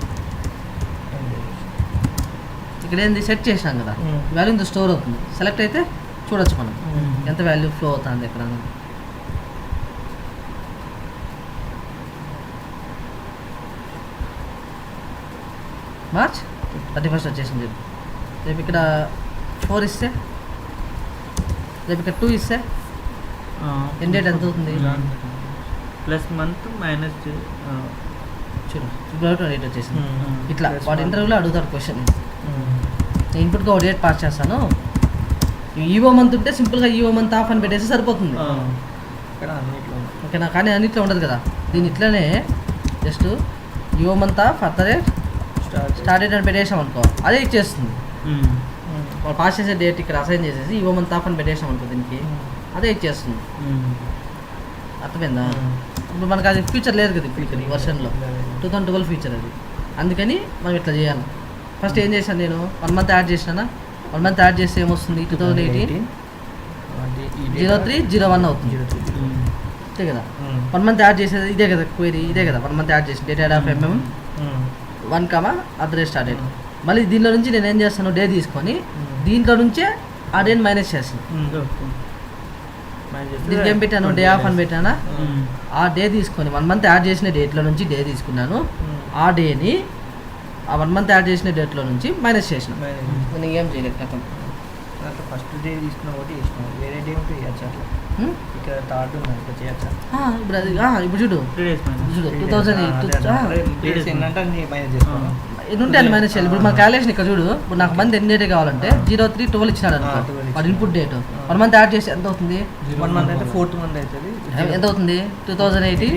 ఇక్కడ ఏంది, సెట్ చేసినాం కదా, వాల్యూ ఇంత స్టోర్ అవుతుంది. సెలెక్ట్ అయితే చూడొచ్చు మనం ఎంత వాల్యూ ఫ్లో అవుతుంది ఎక్కడ. మార్చ్ 31 వచ్చేసింది. రేపు ఇక్కడ 4 ఇస్తే, రేపు ఇక్కడ 2 ఇస్తే ఎండ్ డేట్ ఎంత అవుతుంది, ప్లస్ మంత్ మైనస్ చూడు February 28 వచ్చేసింది. ఇట్లా వాడు ఇంటర్వ్యూలో అడుగుతాడు క్వశ్చన్. నేను ఇన్పుట్గా ఒక డేట్ పాస్ చేస్తాను, ఈవో మంత్ ఉంటే సింపుల్గా ఈవో మంత్ ఆఫ్ అని పెట్టేసి సరిపోతుంది, ఓకేనా? కానీ అన్నిట్లో ఉండదు కదా. దీని ఇట్లనే just EO month of start date అని పెట్టేసాం అనుకో, అదే ఇచ్చేస్తుంది. వాళ్ళు పాస్ చేసే డేట్ ఇక్కడ అసైన్ చేసేసి ఈవో మంత్ ఆఫ్ అని పెట్టేసాం అనుకో, దీనికి అదే ఇచ్చేస్తుంది. అర్థమైందా? ఇప్పుడు మనకు అది ఫ్యూచర్ లేదు కదా ఇప్పుడు ఈ వర్షన్లో, 2012 ఫ్యూచర్ అది. అందుకని మనం ఇట్లా చేయాలి. ఫస్ట్ ఏం చేశాను నేను, 1 మంత్ యాడ్ చేసినా. 1 మంత్ యాడ్ చేస్తే ఏమొస్తుంది, 2018 03/01 అవుతుంది, అంతే కదా. 1 మంత్ యాడ్ చేసేది ఇదే కదా క్వైరీ, ఇదే కదా 1 మంత్ యాడ్ చేసి date add of MM 1, start date. మళ్ళీ దీనిలో నుంచి నేను ఏం చేస్తాను, డే తీసుకొని దీంట్లో నుంచే ఆ డేని మైనస్ చేస్తాను. దీనికి ఏం పెట్టాను, డే ఆఫ్ అని పెట్టానా. ఆ డే తీసుకొని 1 మంత్ యాడ్ చేసిన డేట్లో నుంచి డే తీసుకున్నాను, ఆ డేని ఆ 1 మంత్ యాడ్ చేసిన డేట్లో నుంచి మైనస్ చేసిన. నేను ఏం చేయలేదు కథం. ఫస్ట్ డే తీసుకున్న ఒకటి చేసినావు, వేరే డే ఉంటే చేయొచ్చు అట్లా. ఇక్కడ థర్డ్ ఉంది అట్లా చేయొచ్చా? ఇప్పుడు అది ఇప్పుడు చూడు 2008 ఇది ఉంటే అది మైనస్ చేయాలి. ఇప్పుడు మన క్యాలిక్యులేషన్ ఇక్కడ చూడు, ఇప్పుడు నాకు మంత్ ఎన్ని డేట్ కావాలంటే 03/12 ఇచ్చినాడు అనుకో, వాడు ఇన్పుట్ డేట్ 1 మంత్ యాడ్ చేసి ఎంత అవుతుంది, 1 మంత్ అయితే 4th మంత్ అవుతుంది. ఎంత అవుతుంది, 2018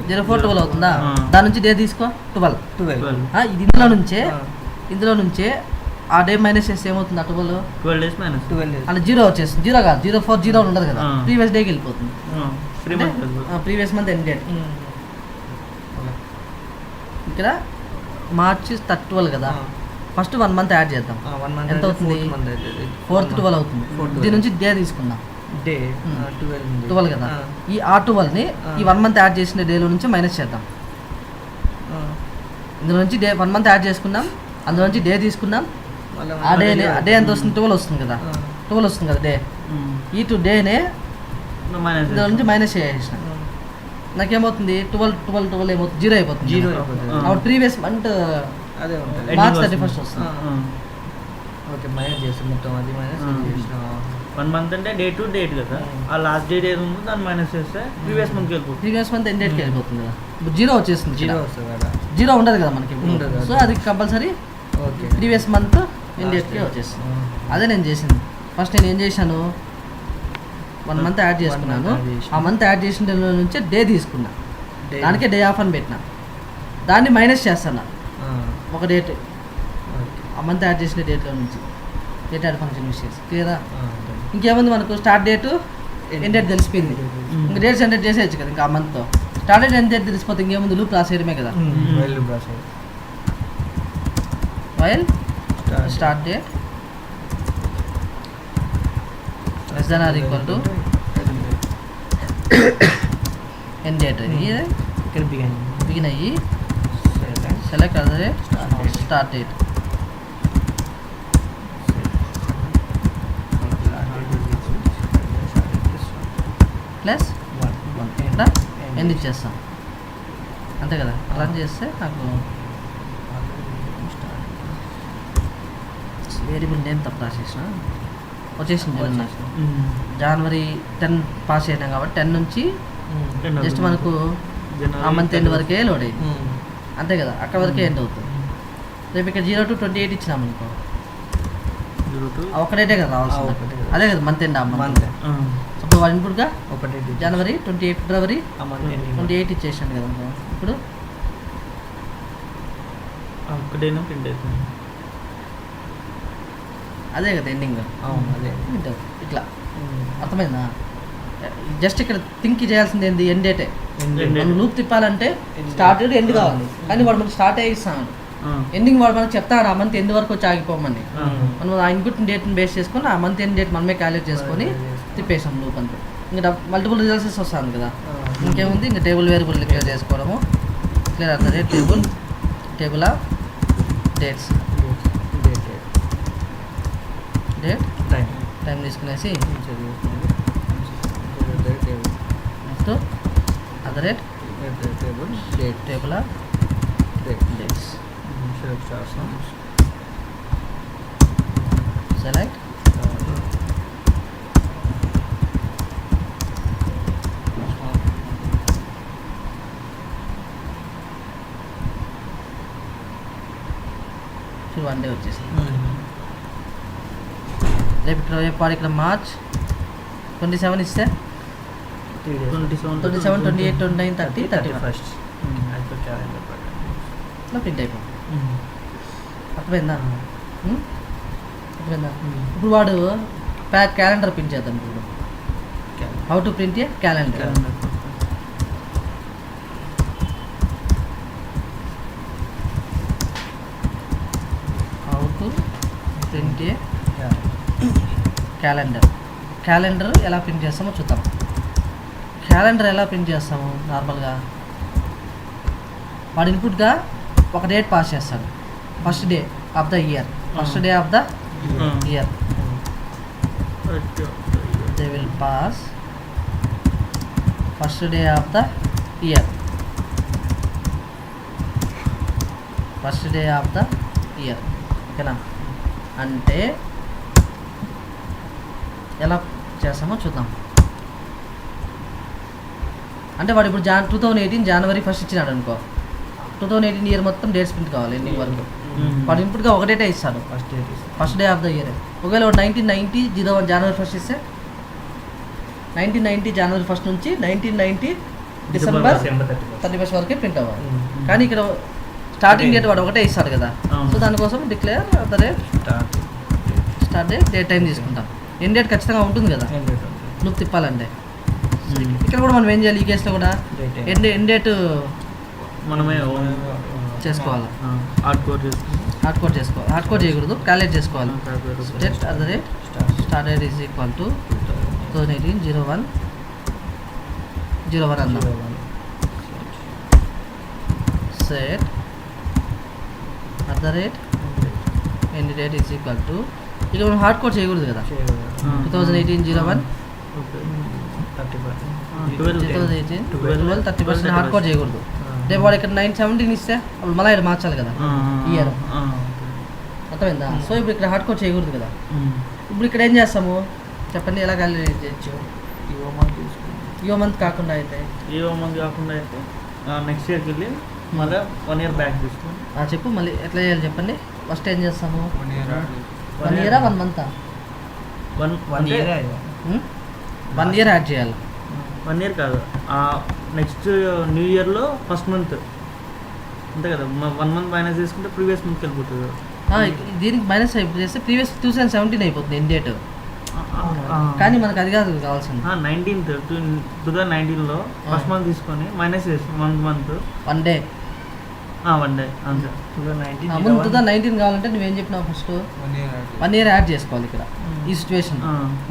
04/12 అవుతుందా. దాని నుంచి డే తీసుకో 12. ఇది ఇందులో నుంచే ఆ డే మైనస్ చేస్తే ఏమవుతుంది, ఆ 12 days మైనస్ 12 days అలా 0 వచ్చేస్తుంది. 0 కాదు, 04/0 ఉండదు కదా, ప్రీవియస్ డేకి వెళ్ళిపోతుంది. Previous month end date. ఇక్కడ మార్చ్ 12 కదా, ఫస్ట్ 1 మంత్ యాడ్ చేద్దాం. ఎంత అవుతుంది, 4/12 అవుతుంది. దీని నుంచి డే తీసుకుందాం, డే 12 కదా. ఈ ఆ 12ని ఈ 1 మంత్ యాడ్ చేసిన డేలో నుంచి మైనస్ చేద్దాం. ఇందులో నుంచి డే 1 మంత్ యాడ్ చేసుకున్నాం, అందులో నుంచి డే తీసుకున్నాం. ఆ డే ఎంత వస్తుంది, 12 వస్తుంది కదా, 12 వస్తుంది కదా డే. ఈ 2 డేనే ఇందులో నుంచి మైనస్ చేసేసిన. నాకేమవుతుంది, 12 ఏమవుతుంది, 0 అయిపోతుంది. అప్పుడు ప్రీవియస్ మంత్ అదే ఉంటుంది, మార్చ్ 31 వస్తుంది. ఓకే, మైనస్ చేస్తాం మొత్తం, అది మైనస్ చేసిన. 1 మంత్ అంటే డే టు డేట్ కదా, ఆ లాస్ట్ డేట్ ఏది ఉందో దాన్ని మైనస్ చేస్తే ప్రీవియస్ మంత్కి వెళ్ళిపోతుంది. ప్రీవియస్ మంత్ ఎండ్ డేట్కి వెళ్ళిపోతుంది కదా. ఇప్పుడు 0 వచ్చేస్తుంది, 0 వస్తుంది కదా, 0 ఉండదు కదా మనకి ఉండదు. సో అది compulsory okay previous month end డేట్కి వచ్చేస్తుంది. అదే నేను చేసింది. ఫస్ట్ నేను ఏం చేశాను, 1 మంత్ యాడ్ చేసుకున్నాను. ఆ మంత్ యాడ్ చేసిన డేలో నుంచే డే తీసుకున్నా, దానికే డే ఆఫ్ అని పెట్టినా. దాన్ని మైనస్ చేస్తాను ఒక డేట్, ఆ మంత్ యాడ్ చేసిన డేట్లో నుంచి డేట్ యాడ్ ఫంక్షన్ యూస్ చేసి. క్లియరా? ఇంకేముంది మనకు, స్టార్ట్ డేటు ఎండ్ డేట్ తెలిసిపోయింది. ఇంకా డేట్ జనరేట్ చేసేయచ్చు కదా. ఇంకా ఆ మంత్తో స్టార్ట్ డేట్ ఎండ్ డేట్ తెలిసిపోతే ఇంకేముంది, లూప్ రాసేయడమే కదా. While start date less than or equal to end date ఇక్కడ బిగిన్ అయ్యి సెలెక్ట్ అదే స్టార్ట్ డేట్ ప్లస్ ఇక్కడ ఎండ్ ఇచ్చేస్తాం అంతే కదా. రన్ చేస్తే నాకు వేరియబుల్ నేమ్ తప్పు రాసేసిన వచ్చేసింది చూడండి నాకు. జనవరి 10 పాస్ అయినాం కాబట్టి 10 నుంచి జస్ట్ మనకు ఆ మంత్ ఎండ్ వరకే లోడ్ అయ్యింది అంతే కదా, అక్కడ వరకే ఎండ్ అవుతుంది. రేపు ఇక్కడ 0 to 28 ఇచ్చినాం అనుకో, ఒక డేటే కదా రావాల్సింది, అదే కదా మంత్ ఎండ్. ఆ మంత్ అప్పుడు వాడు ఇన్పుట్గా జనవరి 28 ఫిబ్రవరి 28 ఇచ్చేసాను కదా అనుకో. ఇప్పుడు ఒకటేనా ప్రింట్ అవుతుంది, అదే కదా ఎండింగ్. అదే ఇట్లా అర్థమైందా? జస్ట్ ఇక్కడ థింక్ చేయాల్సింది ఏంది, ఎండ్ డేటే. మనం లూప్ తిప్పాలంటే స్టార్ట్ డేట్ ఎండ్ కావాలి, కానీ వాడు మనకి స్టార్ట్ అయ్యి ఇస్తాను ఎండింగ్. వాడు మనకు చెప్తాడు ఆ మంత్ ఎండ్ వరకు వచ్చి ఆగిపోమని. మనం ఆ ఇన్పుట్ డేట్ని బేస్ చేసుకొని ఆ మంత్ ఎండ్ డేట్ మనమే క్యాలిక్యులేట్ చేసుకొని తిప్పేసాం లూప్ అంతే. ఇంకా మల్టిపుల్ రిజల్ట్స్ వస్తుంది కదా, ఇంకేముంది ఇంకా టేబుల్ వేరియబుల్ డిక్లేర్ చేసుకోవడము. క్లియర్ అవుతుంది. Table of dates, date time తీసుకునేసి next other rate table of dates select one day వచ్చేసింది. రేపు ఇక్కడ మార్చ్ 27 ఇస్తే 27, 28, 29, 30, 31 ఇట్లా ప్రింట్ అయిపోయింది. అర్థమైందా? అర్థమైందా? ఇప్పుడు వాడు క్యాలెండర్ ప్రింట్ చేద్దాం. ఇప్పుడు how to print A calendar. How to print A calendar ఎలా ప్రింట్ చేస్తామో చూద్దాం. క్యాలెండర్ ఎలా ప్రింట్ చేస్తాము నార్మల్గా, వాడు ఇన్పుట్గా ఒక డేట్ పాస్ చేస్తాడు. First day of the year, first day of the year they will pass first day of the year, first day of the year. ఓకేనా? అంటే ఎలా చేస్తామో చూద్దాం. అంటే వాడు ఇప్పుడు 2018 జనవరి 1 ఇచ్చినాడు అనుకో, 2018 ఇయర్ మొత్తం డేట్స్ ప్రింట్ కావాలి ఎండింగ్ వరకు. వాడు ఇన్పుట్గా ఒక డేటే ఇస్తాడు, first day of the year. ఒకవేళ వాడు 1990 01 జనవరి 1 ఇస్తే 1990 జనవరి 1 నుంచి 1990 డిసెంబర్ 31 వరకే ప్రింట్ అవ్వాలి. కానీ ఇక్కడ స్టార్టింగ్ డేట్ వాడు ఒకటే ఇస్తాడు కదా, సో దానికోసం declare the rate start date time తీసుకుంటాం. ఎండ్ డేట్ ఖచ్చితంగా ఉంటుంది కదా లూప్ తిప్పాలంటే. ఇక్కడ కూడా మనం ఏం చేయాలి, ఈ కేసులో కూడా ఎండ్ డేట్ మనమే చేసుకోవాలి. హార్డ్ కోడ్ చేసుకోవాలి. హార్డ్ కోడ్ చేయకూడదు, క్యాలిక్యులేట్ చేసుకోవాలి. Date at the rate start date is equal to 2018 01 అన్నాం. Set at the rate end date is equal to, ఇక మనం హార్డ్ కోడ్ చేయకూడదు కదా, 2018 01 30% హార్డ్ కోడ్ చేయకూడదు. రేపు వాడు ఇక్కడ 917 ఇస్తే అప్పుడు మళ్ళీ ఇక్కడ మార్చాలి కదా ఇయర్. అర్థమైందా? సో ఇప్పుడు ఇక్కడ హార్డ్ కోడ్ చేయకూడదు కదా. ఇప్పుడు ఇక్కడ ఏం చేస్తాము చెప్పండి, ఎలా క్యాలిక్యులేట్ చేయొచ్చు? ఇయో మంత్ కాకుండా అయితే నెక్స్ట్ ఇయర్కి వెళ్ళి మళ్ళీ 1 year బ్యాక్ తీసుకుని చెప్పు మళ్ళీ ఎట్లా చేయాలి చెప్పండి. ఫస్ట్ ఏం చేస్తాము, 1 year 1 month 1 year 1 year add చేయాలి. 1 year కాదు, నెక్స్ట్ న్యూ ఇయర్లో ఫస్ట్ మంత్ అంతే కదా. 1 month మైనస్ చేసుకుంటే ప్రీవియస్ మంత్కి వెళ్ళిపోతుంది. దీనికి మైనస్ చేస్తే ప్రీవియస్ 2017 అయిపోతుంది ఎండ్ డేట్. కానీ మనకు అది కాదు కావాల్సింది. 2019లో ఫస్ట్ మంత్ తీసుకొని మైనస్ చేసి 1 month 1 day 1 డే అంతే. 2019 ముందు 2019 కావాలంటే నువ్వేం చెప్పినావు ఫస్ట్ 1 ఇయర్ యాడ్ చేసుకోవాలి ఇక్కడ ఈ సిచ్యువేషన్.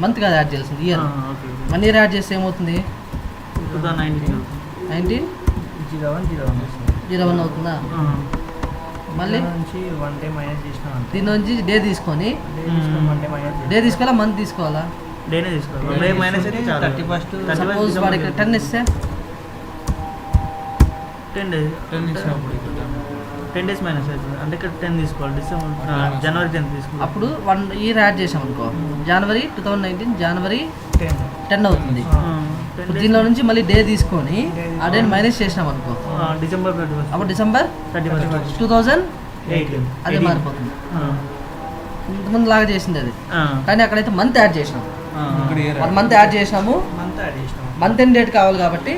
మంత్ కాదు యాడ్ చేయాల్సింది, ఇయర్. ఓకే 1 ఇయర్ యాడ్ చేస్తే ఏమవుతుంది? 2019 19 01 అవుతుందా? మళ్ళీ నుంచి 1 డే మైనస్ చేసినా అంతే. దీని నుంచి డే తీసుకొని 1 డే మైనస్ డే తీసుకోవాలా మంత్ తీసుకోవాలా? డేనే తీసుకోవాలి. 1 డే మైనస్ అయితే చాలు. 31st సపోజ్ వాడు ఇక్కడ 10 ఇస్తే 10 డేస్ 10 డేస్ మైనస్ అవుతుంది అంటే ఇక్కడ 10 తీసుకోవాలి. డిసెంబర్ జనవరి 10 తీసుకోవాలి. అప్పుడు 1 ఇయర్ యాడ్ చేసాం అనుకో, జనవరి 2019 జనవరి 10 10 అవుతుంది. ఇప్పుడు దీనిలో నుంచి మళ్ళీ డే తీసుకొని ఆ డే మైనస్ చేసినాం అనుకో, డిసెంబర్ 31 అప్పుడు డిసెంబర్ 31 2018 అదే మారిపోతుంది. ఇంతకుముందు లాగా చేసింది అది, కానీ అక్కడైతే మంత్ యాడ్ చేసినాం. 1 మంత్ యాడ్ చేసినాము, మంత్ యాడ్ చేసినాం. మంత్ ఎండ్ డేట్ కావాలి కాబట్టి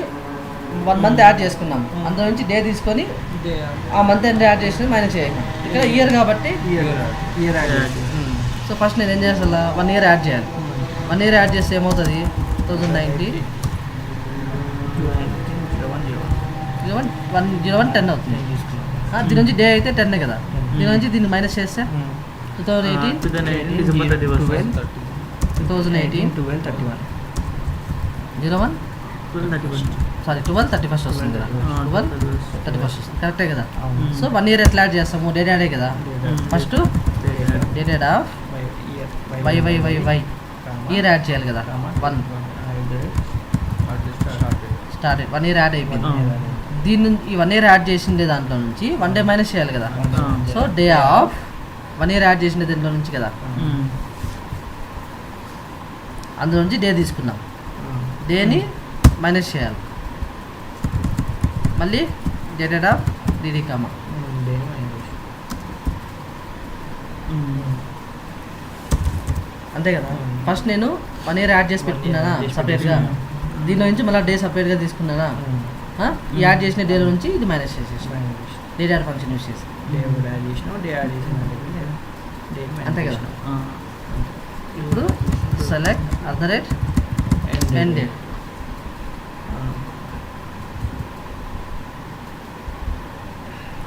1 మంత్ యాడ్ చేసుకున్నాము. అందులో నుంచి డే తీసుకొని ఆ మంత్ ఎండ్ యాడ్ చేసి మైనస్ చేయాలి. ఇక్కడ ఇయర్ కాబట్టి ఇయర్ యాడ్ చేసినాం. సో ఫస్ట్ నేను ఏం చేయాలి, 1 ఇయర్ యాడ్ చేయాలి. 1 ఇయర్ యాడ్ చేస్తే ఏమవుతుంది? 2019 01 10 అవుతుంది. దీని నుంచి డే అయితే 10 కదా, దీని నుంచి దీన్ని మైనస్ చేస్తే 2018 డిసెంబర్ 31 2018 01 సారీ 12/31 వస్తుంది కదా, 12/31 వస్తుంది కరెక్టే కదా. సో 1 ఇయర్ ఎట్లా యాడ్ చేస్తాము? డేట్ యాడే కదా. First dated of Y year add చేయాలి కదా. 1 స్టార్ట్ 1 ఇయర్ యాడ్ అయిపోయింది. దీని నుంచి ఈ 1 ఇయర్ యాడ్ చేసిండే దాంట్లో నుంచి 1 డే మైనస్ చేయాలి కదా. So day of 1 year add చేసిండే దీంట్లో నుంచి కదా, అందులో నుంచి డే తీసుకున్నాం. డేని మైనస్ చేయాలి, మళ్ళీ డేటెడ్ ఆఫ్ డిడి కామా. అంతే కదా. ఫస్ట్ నేను 1 ఇయర్ యాడ్ చేసి పెట్టుకున్నానా సపరేట్గా, దీనిలో నుంచి మళ్ళీ డే సపరేట్గా తీసుకున్నానా, ఈ యాడ్ చేసిన డేలో నుంచి ఇది మైనస్ చేసేసి డేట్ యాడ్ ఫంక్షన్ యూస్ చేసి అంతే కదా. ఇప్పుడు సెలెక్ట్ ఎండ్ డేట్.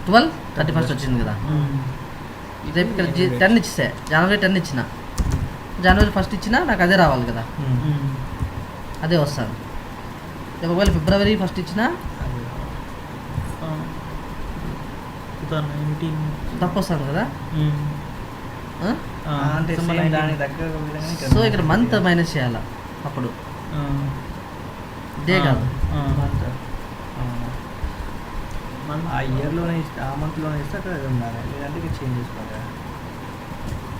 ట్వెల్వ్ 31 వచ్చింది కదా. రేపు ఇక్కడ 10 ఇచ్చే, జనవరి 10 ఇచ్చిన, జనవరి 1 ఇచ్చినా నాకు అదే రావాలి కదా, అదే వస్తాను. రేపు ఒకవేళ ఫిబ్రవరి 1 ఇచ్చినా 2019 తప్పు వస్తుంది కదా. అంటే దాని దగ్గర సో ఇక్కడ మంత్ మైనస్ చేయాలి, అప్పుడు డే కాదు. ఆ ఇయర్లోనే ఇస్తే, ఆ మంత్లోనే ఇస్తే అక్కడ అది ఉండాలి, లేదంటే ఇక చేంజ్ చేసుకోవాలి.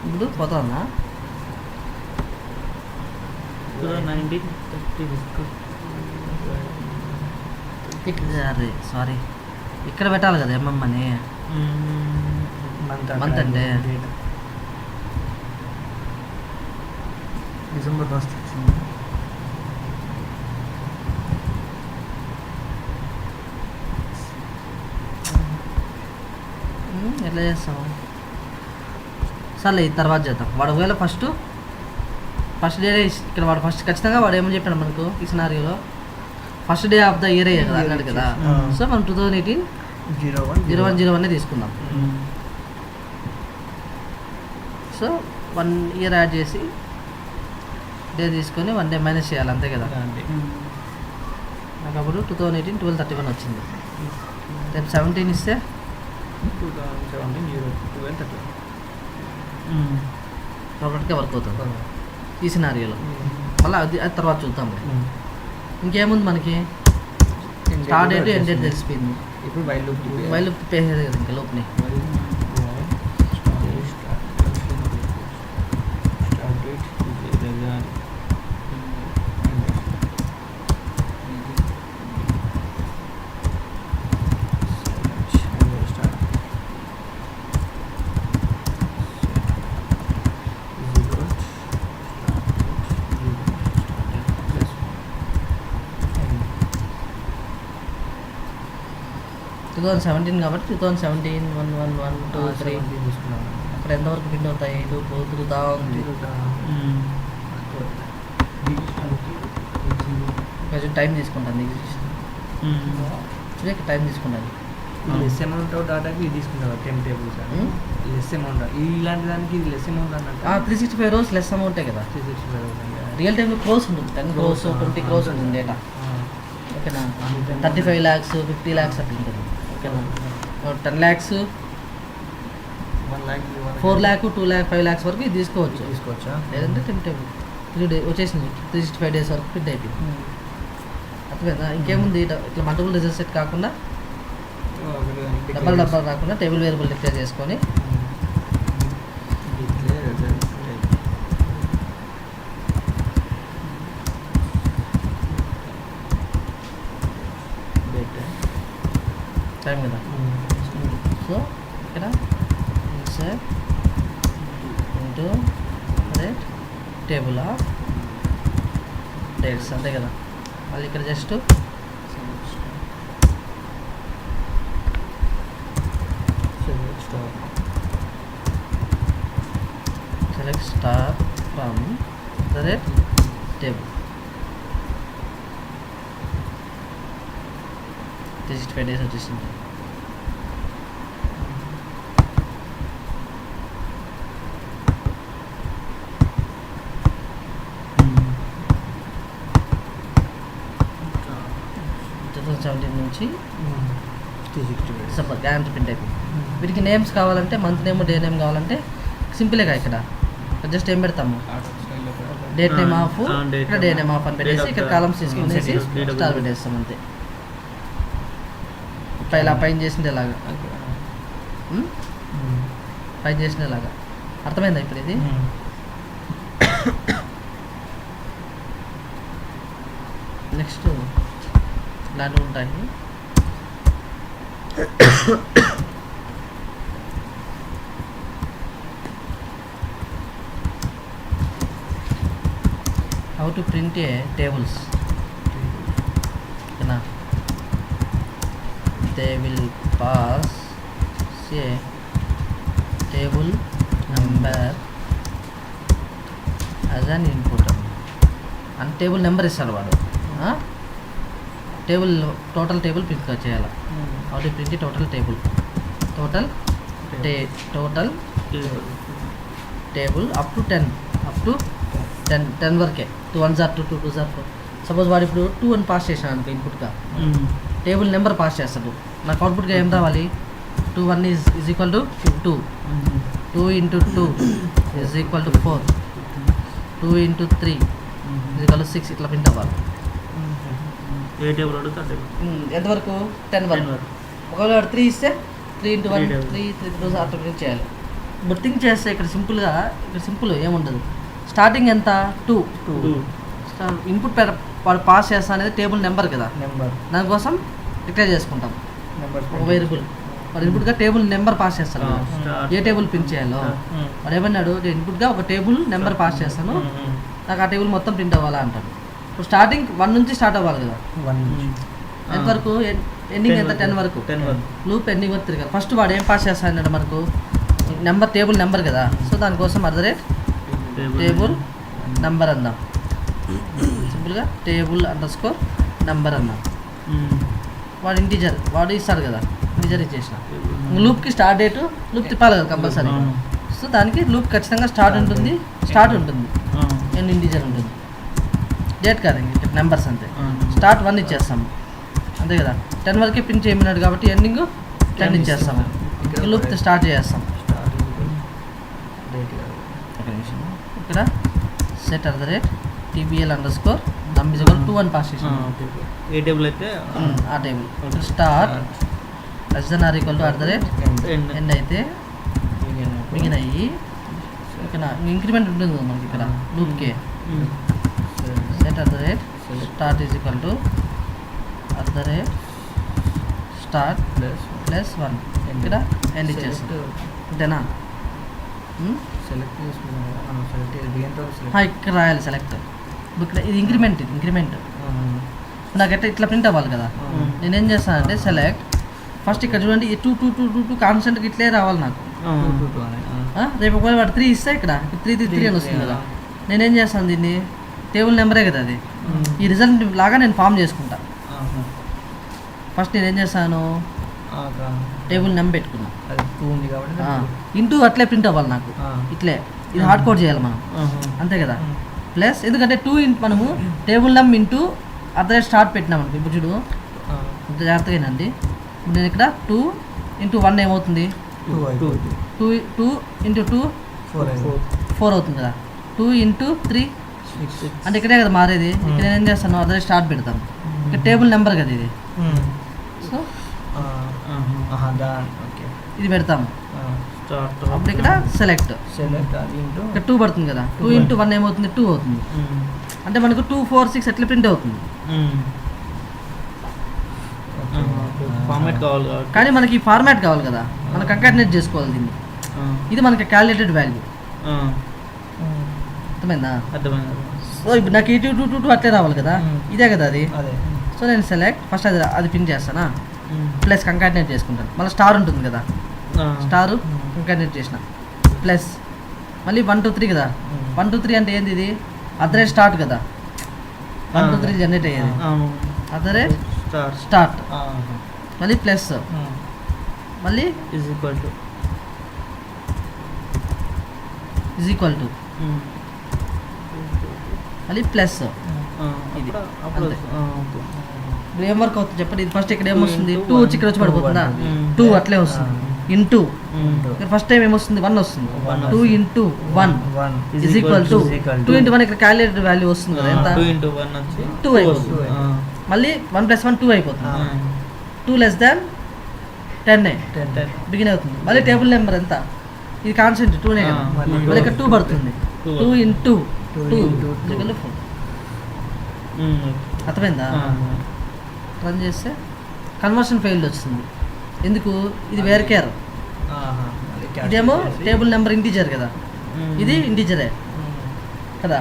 ఇప్పుడు పోతుందా 2019 అదే సారీ, ఇక్కడ పెట్టాలి కదా అని. మంత్ అంటే డిసెంబర్ 1 వచ్చింది. ఎట్లా చేస్తాము? సర్లే ఇది తర్వాత చేద్దాం. వాడు ఒకవేళ ఫస్ట్ డే ఇక్కడ వాడు ఫస్ట్ ఖచ్చితంగా వాడు ఏమని చెప్పాడు మనకు ఈ సినారియోలో, first day of the year కదా అన్నాడు కదా. సో మనం 2018 01 తీసుకుందాం. సో 1 ఇయర్ యాడ్ చేసి డే తీసుకొని 1 డే మైనస్ చేయాలి, అంతే కదా. నాకు అప్పుడు 2018 12/31 వచ్చింది. రేపు 17 ఇస్తే 2017 ప్రాపర్గా వర్క్ అవుతుంది ఈ సినారియోలో. మళ్ళీ అది తర్వాత చూద్దాం. ఇంకేముంది మనకి, స్టార్ట్ డేట్ ఎండ్ డేట్ తెలిసిపోయింది. ఇప్పుడు వైల్ లూప్ తిప్పేసేది కదా ఇంకా లోపుని. టూ 2017 కాబట్టి 2017 1 1 1 2 3 తీసుకున్నాను. అక్కడ ఎంతవరకు ప్రింట్ అవుతాయి? తిరుగుతూ ఉంది. కొంచెం టైం తీసుకుంటాను, ఇక్కడ టైం తీసుకుంటాను. లెస్ అమౌంట్ ఆఫ్ డేటాకి ఇది తీసుకుంటారు టెన్ టేబుల్స్ అని లెస్ అమౌంట్ ఇలాంటి దానికి ఇది లెస్ అమౌంట్ అన్నట్టు 365 రోజు లెస్ అమౌంటే కదా. 365 రియల్ టైంలో క్రోస్ ఉంటుంది, 10 crores 20 crores ఉంటుంది డేటా. ఓకేనా, 35 lakhs 50 lakhs అట్లా ఉంటుంది. ఓకేనా, 10 lakhs 1 lakh 4 lakh 2 lakh 5 lakhs వరకు ఇది తీసుకోవచ్చు. తీసుకోవచ్చా? లేదంటే టెన్ టేబుల్ 3 days వచ్చేసింది, 365 days వరకు ఫిట్ అయిపోయింది. అర్థమైందా? ఇంకేముంది, ఇట్లా మల్టిపుల్ రిజల్ట్ సెట్ కాకుండా డబ్బలు రాకుండా టేబుల్ వేరియబుల్ డిక్లేర్ చేసుకొని టైం కదా. సో ఇక్కడ insert into rate table of dates అంతే కదా. మళ్ళీ ఇక్కడ just select star from the red table. 365 days వచ్చేసింది. నుంచి సపోజ్ గ్యారంటీ ప్రింట్ అయిపోయింది. వీటికి నేమ్స్ కావాలంటే మంత్ నేమ్ డే నేమ్ కావాలంటే సింపుల్గా ఇక్కడ జస్ట్ ఏం పెడతాము, డేట్ నేమ్ ఆఫ్, ఇక్కడ డే నేమ్ ఆఫ్ అని పెట్టేసి ఇక్కడ కాలమ్స్ తీసుకునేసి స్టార్ పెట్టేస్తాం అంతే. ఇలా పైన చేసిండేలాగా పైన చేసినలాగా. అర్థమైందా ఇప్పుడు ఇది? నెక్స్ట్ ఇలాంటివి ఉంటాయి. how to print a tables. Okay, they will pass a table number as an input and table number ఇస్తారు వాడు. టేబుల్ టోటల్ టేబుల్ ప్రింట్ చేయాలి. how to print a total table, total table up to 10 వరకే. 2 1s are 2 2 2s are 4. Suppose వాడు ఇప్పుడు 2 అని pass చేశాను అనుకో ఇన్పుట్గా, టేబుల్ నెంబర్ పాస్ చేస్తాడు. నాకు అవుట్పుట్గా ఏం రావాలి, 2 1 is equal to 2, 2 into 2 is equal to 4, 2 into 3 is equal to 6. ఇట్లా ప్రింట్ అవ్వాలి. ఏ టేబుల్ అడుగుతా టేబుల్ ఎంతవరకు? 10 వరకు. ఒకవేళ 3 ఇస్తే 3 into 1 3 3 2 అట్లా ప్రింట్ చేయాలి. ఇప్పుడు థింక్ చేస్తే ఇక్కడ సింపుల్ ఏముండదు. స్టార్టింగ్ ఎంత? 2 ఇన్పుట్ వాడు పాస్ చేస్తా అనేది టేబుల్ నెంబర్ కదా, దానికోసం డిక్లేర్ చేసుకుంటాం ఒక వేరియబుల్. వాడు ఇన్పుట్గా టేబుల్ నెంబర్ పాస్ చేస్తాను కదా, ఏ టేబుల్ ప్రింట్ చేయాలో వాడు ఏమన్నాడు, ఇన్పుట్గా ఒక టేబుల్ నెంబర్ పాస్ చేస్తాను, నాకు ఆ టేబుల్ మొత్తం ప్రింట్ అవ్వాలా అంటాడు. ఇప్పుడు స్టార్టింగ్ 1 నుంచి స్టార్ట్ అవ్వాలి కదా. ఎంతవరకు? ఎండింగ్ ఎంత? 10 వరకు. లూప్ ఎండింగ్ వరకు తిరగాలి. ఫస్ట్ వాడు ఏం పాస్ చేస్తాడు మనకు, నెంబర్ టేబుల్ నెంబర్ కదా, సో దానికోసం టేబుల్ నెంబర్ అందాం. సింపుల్గా టేబుల్ అండర్స్కోర్ నెంబర్ అన్నాం. వాడు ఇంటీజర్ వాడు ఇస్తాడు కదా, ఇంటీజర్ ఇచ్చేసిన. లూప్కి స్టార్ట్ డేట్ లూప్ తిప్పాలి కదా కంపల్సరీ. సో దానికి లూప్ ఖచ్చితంగా స్టార్ట్ ఉంటుంది అండ్ ఇంటీజర్ ఉంటుంది. డేట్ కాదు, ఇంకా నెంబర్స్ అంతే. స్టార్ట్ 1 ఇచ్చేస్తాము అంతే కదా. 10 వరకే ప్రింట్ చేయమన్నాడు కాబట్టి ఎండింగ్ 10 ఇచ్చేస్తాము. లూప్ స్టార్ట్ చేస్తాం. ఇక్కడ set TBL underscore num is equal 2 అని పాస్ చేసాం. ఏ టేబుల్ అయితే ఆ table start less than or equal to end అయితే బిగిన్ అయ్యి ఇక్కడ ఇంక్రిమెంట్ ఉంటుంది కదా మనకి ఇక్కడ లూప్కే. Set start is equal to start plus 1 ఇక్కడ ఎండ్ ఇచ్చేస్తాం. అంతేనా? ఇక్కడ రాయాలి సెలెక్ట్. ఇక్కడ ఇది ఇంక్రిమెంట్ నాకు ఎట్లా ఇట్లా ప్రింట్ అవ్వాలి కదా. నేనేం చేస్తానంటే సెలెక్ట్ ఫస్ట్ ఇక్కడ చూడండి, 2 2 2 2 2 కాన్స్టెంట్కి ఇట్లే రావాలి నాకు. రేపు ఒకవేళ వాడు 3 ఇస్తే ఇక్కడ 3 3 3 అని వస్తుంది కదా. నేనేం చేస్తాను, దీన్ని టేబుల్ నెంబరే కదా అది, ఈ రిజల్ట్ లాగా నేను ఫామ్ చేసుకుంటా. ఫస్ట్ నేనేం చేస్తాను, టేబుల్ నెంబర్ పెట్టుకున్నా. అది 2 ఉంది కాబట్టి ఇంటూ అట్లే ప్రింట్ అవ్వాలి నాకు ఇట్లే. ఇది హార్డ్ కోడ్ చేయాలి మనం, అంతే కదా. ప్లస్ ఎందుకంటే 2 మనము టేబుల్ నెంబర్ ఇంటూ స్టార్ట్ పెట్టినామనుకో. ఇప్పుడు చూడు ఇంత జాగ్రత్తగా అండి. నేను ఇక్కడ 2 × 1 ఏమవుతుంది? 2 × 2 4 అవుతుంది కదా. 2 × 3 అంటే ఇక్కడే కదా మారేది. ఇక్కడ నేను ఏం చేస్తాను, స్టార్ట్ పెడతాను. ఇక్కడ టేబుల్ నెంబర్ కదా ఇది. సో ఇది పెడతాము. అప్పుడు ఇక్కడ సెలెక్ట్ ఇక్కడ 2 పడుతుంది కదా. 2 × 1 ఏమవుతుంది? 2 అవుతుంది. అంటే మనకు 2 4 6 ఎట్లా ప్రింట్ అవుతుంది. ఫార్మాట్ కావాలి కానీ మనకి ఈ ఫార్మాట్ కావాలి కదా, మనం కంకాటినేట్ చేసుకోవాలి దీన్ని. ఇది మనకి క్యాలిక్యులేటెడ్ వాల్యూ, అర్థమైందా? సో ఇప్పుడు నాకు 2 అట్లే రావాలి కదా, ఇదే కదా అది. సో నేను సెలెక్ట్ ఫస్ట్ అది ప్రింట్ చేస్తానా, ప్లస్ కంకాటినేట్ చేసుకుంటాను. మళ్ళీ స్టార్ ఉంటుంది కదా, స్టారు కంకాటినేట్ చేసిన ప్లస్ మళ్ళీ 1 2 3 కదా. 1 2 3 అంటే ఏంది? ఇది స్టార్ట్ కదా. 1 2 3 జనరేట్ అయ్యేది స్టార్ట్. మళ్ళీ ప్లస్ మళ్ళీ ఈజ్ ఈక్వల్ టు మళ్ళీ ప్లస్. ఇది ఇప్పుడు ఏం వర్క్ అవుతుంది చెప్పండి. ఇది ఫస్ట్ ఇక్కడ ఏమొస్తుంది? 2 వచ్చి ఇక్కడ వచ్చి పడిపోతుందా? 2 అట్లే వస్తుంది. ఇంటూ ఇక్కడ ఫస్ట్ టైం ఏమొస్తుంది? 1 వస్తుంది. 2 × 1 ఈజ్ ఈక్వల్ టు 2 × 1 ఇక్కడ క్యాలిక్యులేటెడ్ వాల్యూ వస్తుంది కదా. ఎంత? 2 × 1 వచ్చి 2 అయిపోతుంది. మళ్ళీ 1 + 1 2 అయిపోతుంది. 2 < 10 బిగిన్ అవుతుంది. మళ్ళీ టేబుల్ నెంబర్ ఎంత? ఇది కాన్స్టెంట్ 2నే కదా. మళ్ళీ ఇక్కడ 2 పడుతుంది. 2 × 2 4. అర్థమైందా? రన్ చేస్తే కన్వర్షన్ ఫెయిల్డ్ వస్తుంది. ఎందుకు? ఇది వేర్ కేర్. ఇదేమో టేబుల్ నెంబర్ ఇంటీజర్ కదా, ఇది ఇంటీజరే కదా.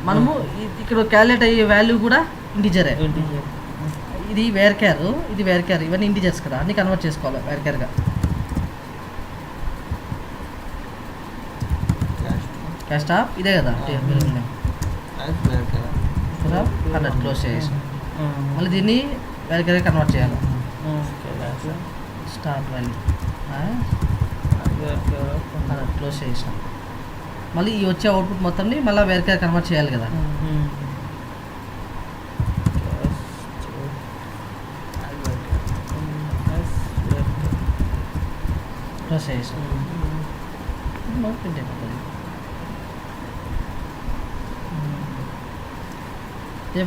మనము ఇక్కడ క్యాలిక్యులేట్ అయ్యే వాల్యూ కూడా ఇంటీజరే. ఇది వేర్ కేర్, ఇది వేర్ కేర్, ఇవన్నీ ఇంటీజర్స్ కదా, అన్ని కన్వర్ట్ చేసుకోవాలి వేర్ కేర్గా. క్యాస్ట్ ఆఫ్ ఇదే కదా. 100 క్లోజ్ చేసి మళ్ళీ దీన్ని వేర్ కేర్గా కన్వర్ట్ చేయాలి. స్టార్ట్ వాల్యూ 100 క్లోజ్ చేసాం. మళ్ళీ ఈ వచ్చే అవుట్పుట్ మొత్తంని మళ్ళీ వేర్ కేర్ కన్వర్ట్ చేయాలి కదా. క్లోజ్ చేసాం. ప్రింట్ అయిపోతుంది.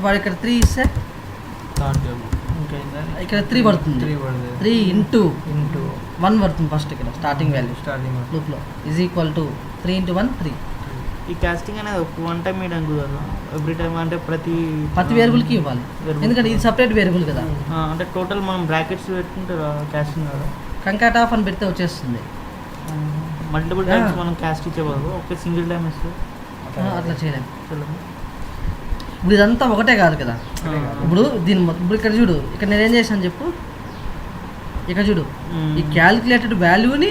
వాడు ఇక్కడ 3 ఇస్తే ఇక్కడ 3 పడుతుంది. 3 × 1 పడుతుంది ఫస్ట్ ఇక్కడ స్టార్టింగ్ వాల్యూ లూప్లో. Is equal to 3 × 1 3. ఈ కాస్టింగ్ అనేది వన్ టైం వేయడం కుదరదు, ఎవ్రీ టైం. అంటే ప్రతి వేరియబుల్కి ఇవ్వాలి, ఎందుకంటే ఇది సపరేట్ వేరియబుల్ కదా. అంటే టోటల్ మనం బ్రాకెట్స్ పెట్టుకుంటే కాస్టింగ్ కదా. కంకాట్ ఆఫ్ అని పెడితే వచ్చేస్తుంది. మల్టిపుల్ టైమ్స్ మనం కాస్ట్ ఇచ్చేవాళ్ళు, ఒక సింగిల్ టైం ఇస్తే అట్లా చేయలేము. ఇప్పుడు ఇదంతా ఒకటే కాదు కదా. ఇప్పుడు దీని ఇప్పుడు ఇక్కడ చూడు, ఇక్కడ నేనేం చేశాను చెప్పు. ఇక్కడ చూడు, ఈ క్యాలిక్యులేటెడ్ వాల్యూని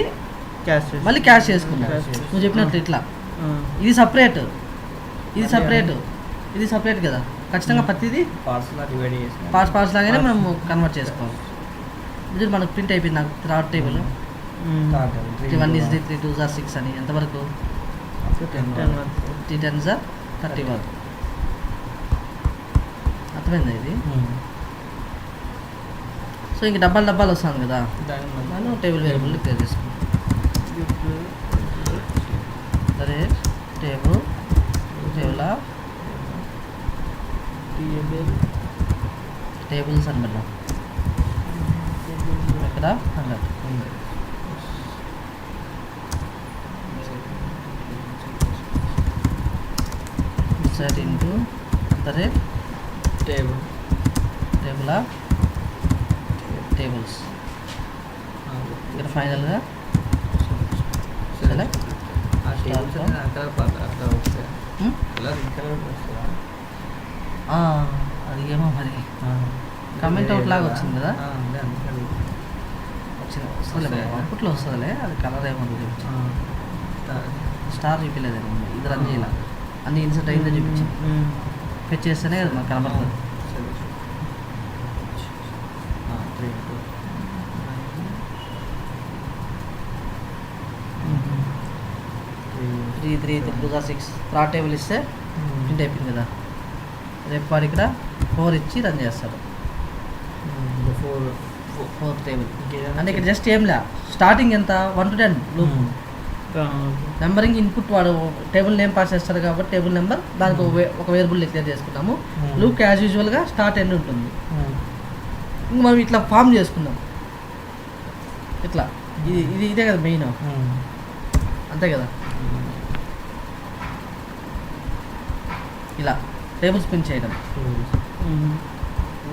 మళ్ళీ క్యాష్ చేసుకున్నాను నువ్వు చెప్పినట్టు. ఇట్లా ఇది సపరేట్, ఇది సపరేట్, ఇది సపరేట్ కదా. ఖచ్చితంగా ప్రతిదీ పార్ట్స్ లాగానే మనం కన్వర్ట్ చేసుకోవాలి. ఇది మనకు ప్రింట్ అయిపోయింది నాకు థర్డ్ టేబుల్. 1 is 3 2 are 6 అని ఎంతవరకు? 3 10s are 30 వరకు. అర్థమైందా ఇది? సో ఇంక డబ్బాలు వస్తాను కదా, నేను టేబుల్ వేరియబుల్ క్లియర్ చేసుకుంటాను. సరే టేబుల్ ఆఫ్ టేబుల్స్ అని పెడదాం. ఇక్కడ 100 set into table of tables. ఇక్కడ ఫైనల్గా అది ఏమో మరి కమెంట్ అవుట్ లాగా వచ్చింది కదా, వస్తుందిలే అవుట్పుట్లో వస్తుందిలే. అది కలర్ ఏమో స్టార్ చూపించలేదేమో, ఇది రన్ చేయాలి. అన్ని ఇన్సర్ట్ అయిందో చూపించింది. ఫెచ్ చేస్తేనే కదా మనకు కనబడుతుంది. 3 3 3 6 థర్డ్ టేబుల్ ఇస్తే ప్రింట్ అయిపోయింది కదా. రేపు వాడు ఇక్కడ 4 ఇచ్చి రన్ చేస్తాడు. 4 టేబుల్ అంటే ఇక్కడ జస్ట్ ఏం లే, స్టార్టింగ్ ఎంత 1 to 10 లూప్. నెంబరింగ్ ఇన్పుట్ వాడు టేబుల్ నేమ్ పాస్ చేస్తాడు కాబట్టి టేబుల్ నెంబర్ దానికి ఒక వేరియబుల్ డిక్లేర్ చేసుకుంటాము. లూప్ యాజ్ యూజువల్గా స్టార్ట్ ఎండ్ ఉంటుంది. ఇంక మనం ఇట్లా ఫామ్ చేసుకుందాం. ఇట్లా ఇదే కదా మెయిన్, అంతే కదా. ఇలా టేబుల్స్ ప్రింట్ చేయడం.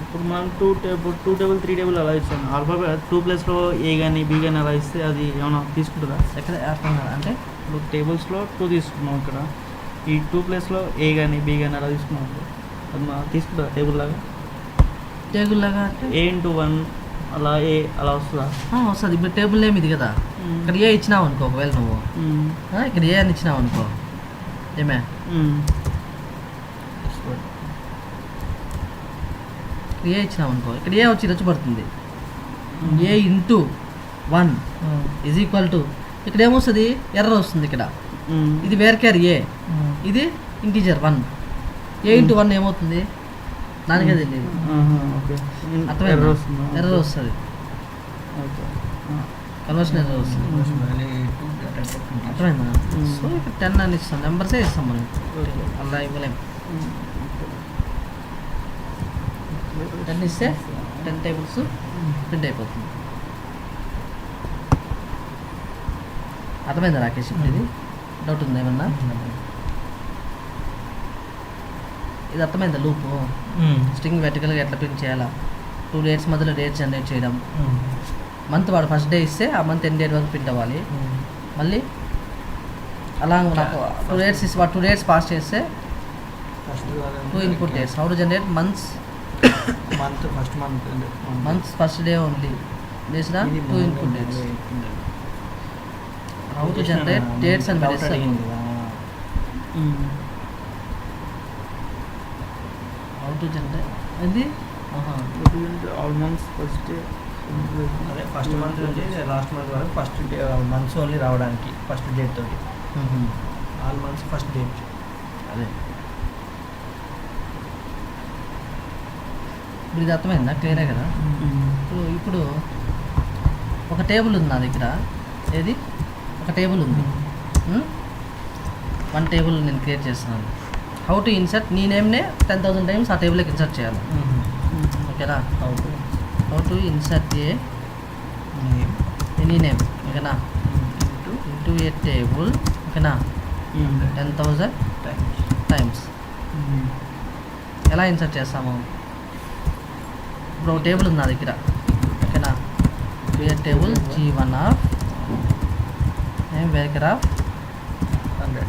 ఇప్పుడు మనం 2 టేబుల్ 3 టేబుల్ అలా ఇస్తాం. ఆల్ఫాబెట్ 2 ప్లేస్లో ఏ కానీ బి కానీ అలా ఇస్తే అది ఏమైనా తీసుకుంటుందా? ఎక్కడ అర్థం కదా అంటే ఇప్పుడు టేబుల్స్లో 2 తీసుకున్నాం, ఇక్కడ ఈ 2 ప్లేస్లో ఏ కానీ బి కానీ అలా తీసుకున్నాం, అది మా తీసుకుంటుందా టేబుల్ లాగా? టేబుల్ లాగా అంటే A*1 అలా ఏ అలా వస్తుందా? వస్తుంది. ఇప్పుడు టేబుల్ నేమ్ ఇది కదా, ఇక్కడ ఏ ఇచ్చినావు అనుకో, ఒకవేళ నువ్వు ఇక్కడ ఏ అని ఇచ్చినావు అనుకో, ఏమే ఏ ఇచ్చినావు అనుకో, ఇక్కడ ఏ వచ్చి రచ్చు పడుతుంది. ఏ ఇంటూ 1 ఈజ్ ఈక్వల్ టు, ఇక్కడ ఏమొస్తుంది, ఎర్రర్ వస్తుంది. ఇక్కడ ఇది వేర్ కేర్ ఏ, ఇది ఇంటీజర్ 1. ఏ ఇంటూ 1 ఏమవుతుంది దానికే తెలియదు. అర్థమైందా? ఎర్రర్ వస్తుంది, కన్వర్షన్ ఎర్రర్ వస్తుంది. అర్థమైందా? సో ఇక్కడ 10 అని ఇస్తాం, నెంబర్సే ఇస్తాం మనం, అలా ఇవ్వలేము. 10 ఇస్తే 10 టేబుల్స్ ప్రింట్ అయిపోతుంది. అర్థమైందా రాకేష్? ఇప్పుడు ఇది డౌట్ ఉంది ఏమన్నా? ఇది అర్థమైందా లూపు? స్ట్రింగ్ వెర్టికల్గా ఎట్లా ప్రింట్ చేయాలా, 2 డేట్స్ మధ్యలో డేట్స్ జనరేట్ చేయడం. మంత్ వాడు ఫస్ట్ డే ఇస్తే ఆ మంత్ ఎండ్ డేట్ వరకు ప్రింట్ అవ్వాలి. మళ్ళీ అలా నాకు 2 డేట్స్ ఇస్తే వాడు 2 డేట్స్ పాస్ చేస్తే 2 input dates. How to generate months first day only చేసిన 2 input dates. How to generate dates and dates how to generate అది ఆల్ మంత్స్ ఫస్ట్ డే, అదే ఫస్ట్ మంత్ నుంచి లాస్ట్ మంత్ వరకు first day months only రావడానికి first date తోటి, all months first date. అదే ఇప్పుడు ఇది అర్థమైందా? క్లియరే కదా? ఇప్పుడు ఒక టేబుల్ ఉంది నా దగ్గర, ఏది ఒక టేబుల్ ఉంది, 1 టేబుల్ నేను క్రియేట్ చేస్తున్నాను. హౌ టు ఇన్సర్ట్, నీ నేమ్నే 10,000 టైమ్స్ ఆ టేబుల్కి ఇన్సర్ట్ చేయాలి. ఓకేనా? How to insert any name, ఓకేనా, ఇంటూ ఏ టేబుల్, ఓకేనా, 10,000 టైమ్స్. ఎలా ఇన్సర్ట్ చేస్తాము? ఇప్పుడు ఒక టేబుల్ ఉంది నా దగ్గర, ఓకేనా, create table G1 of name weaker of 100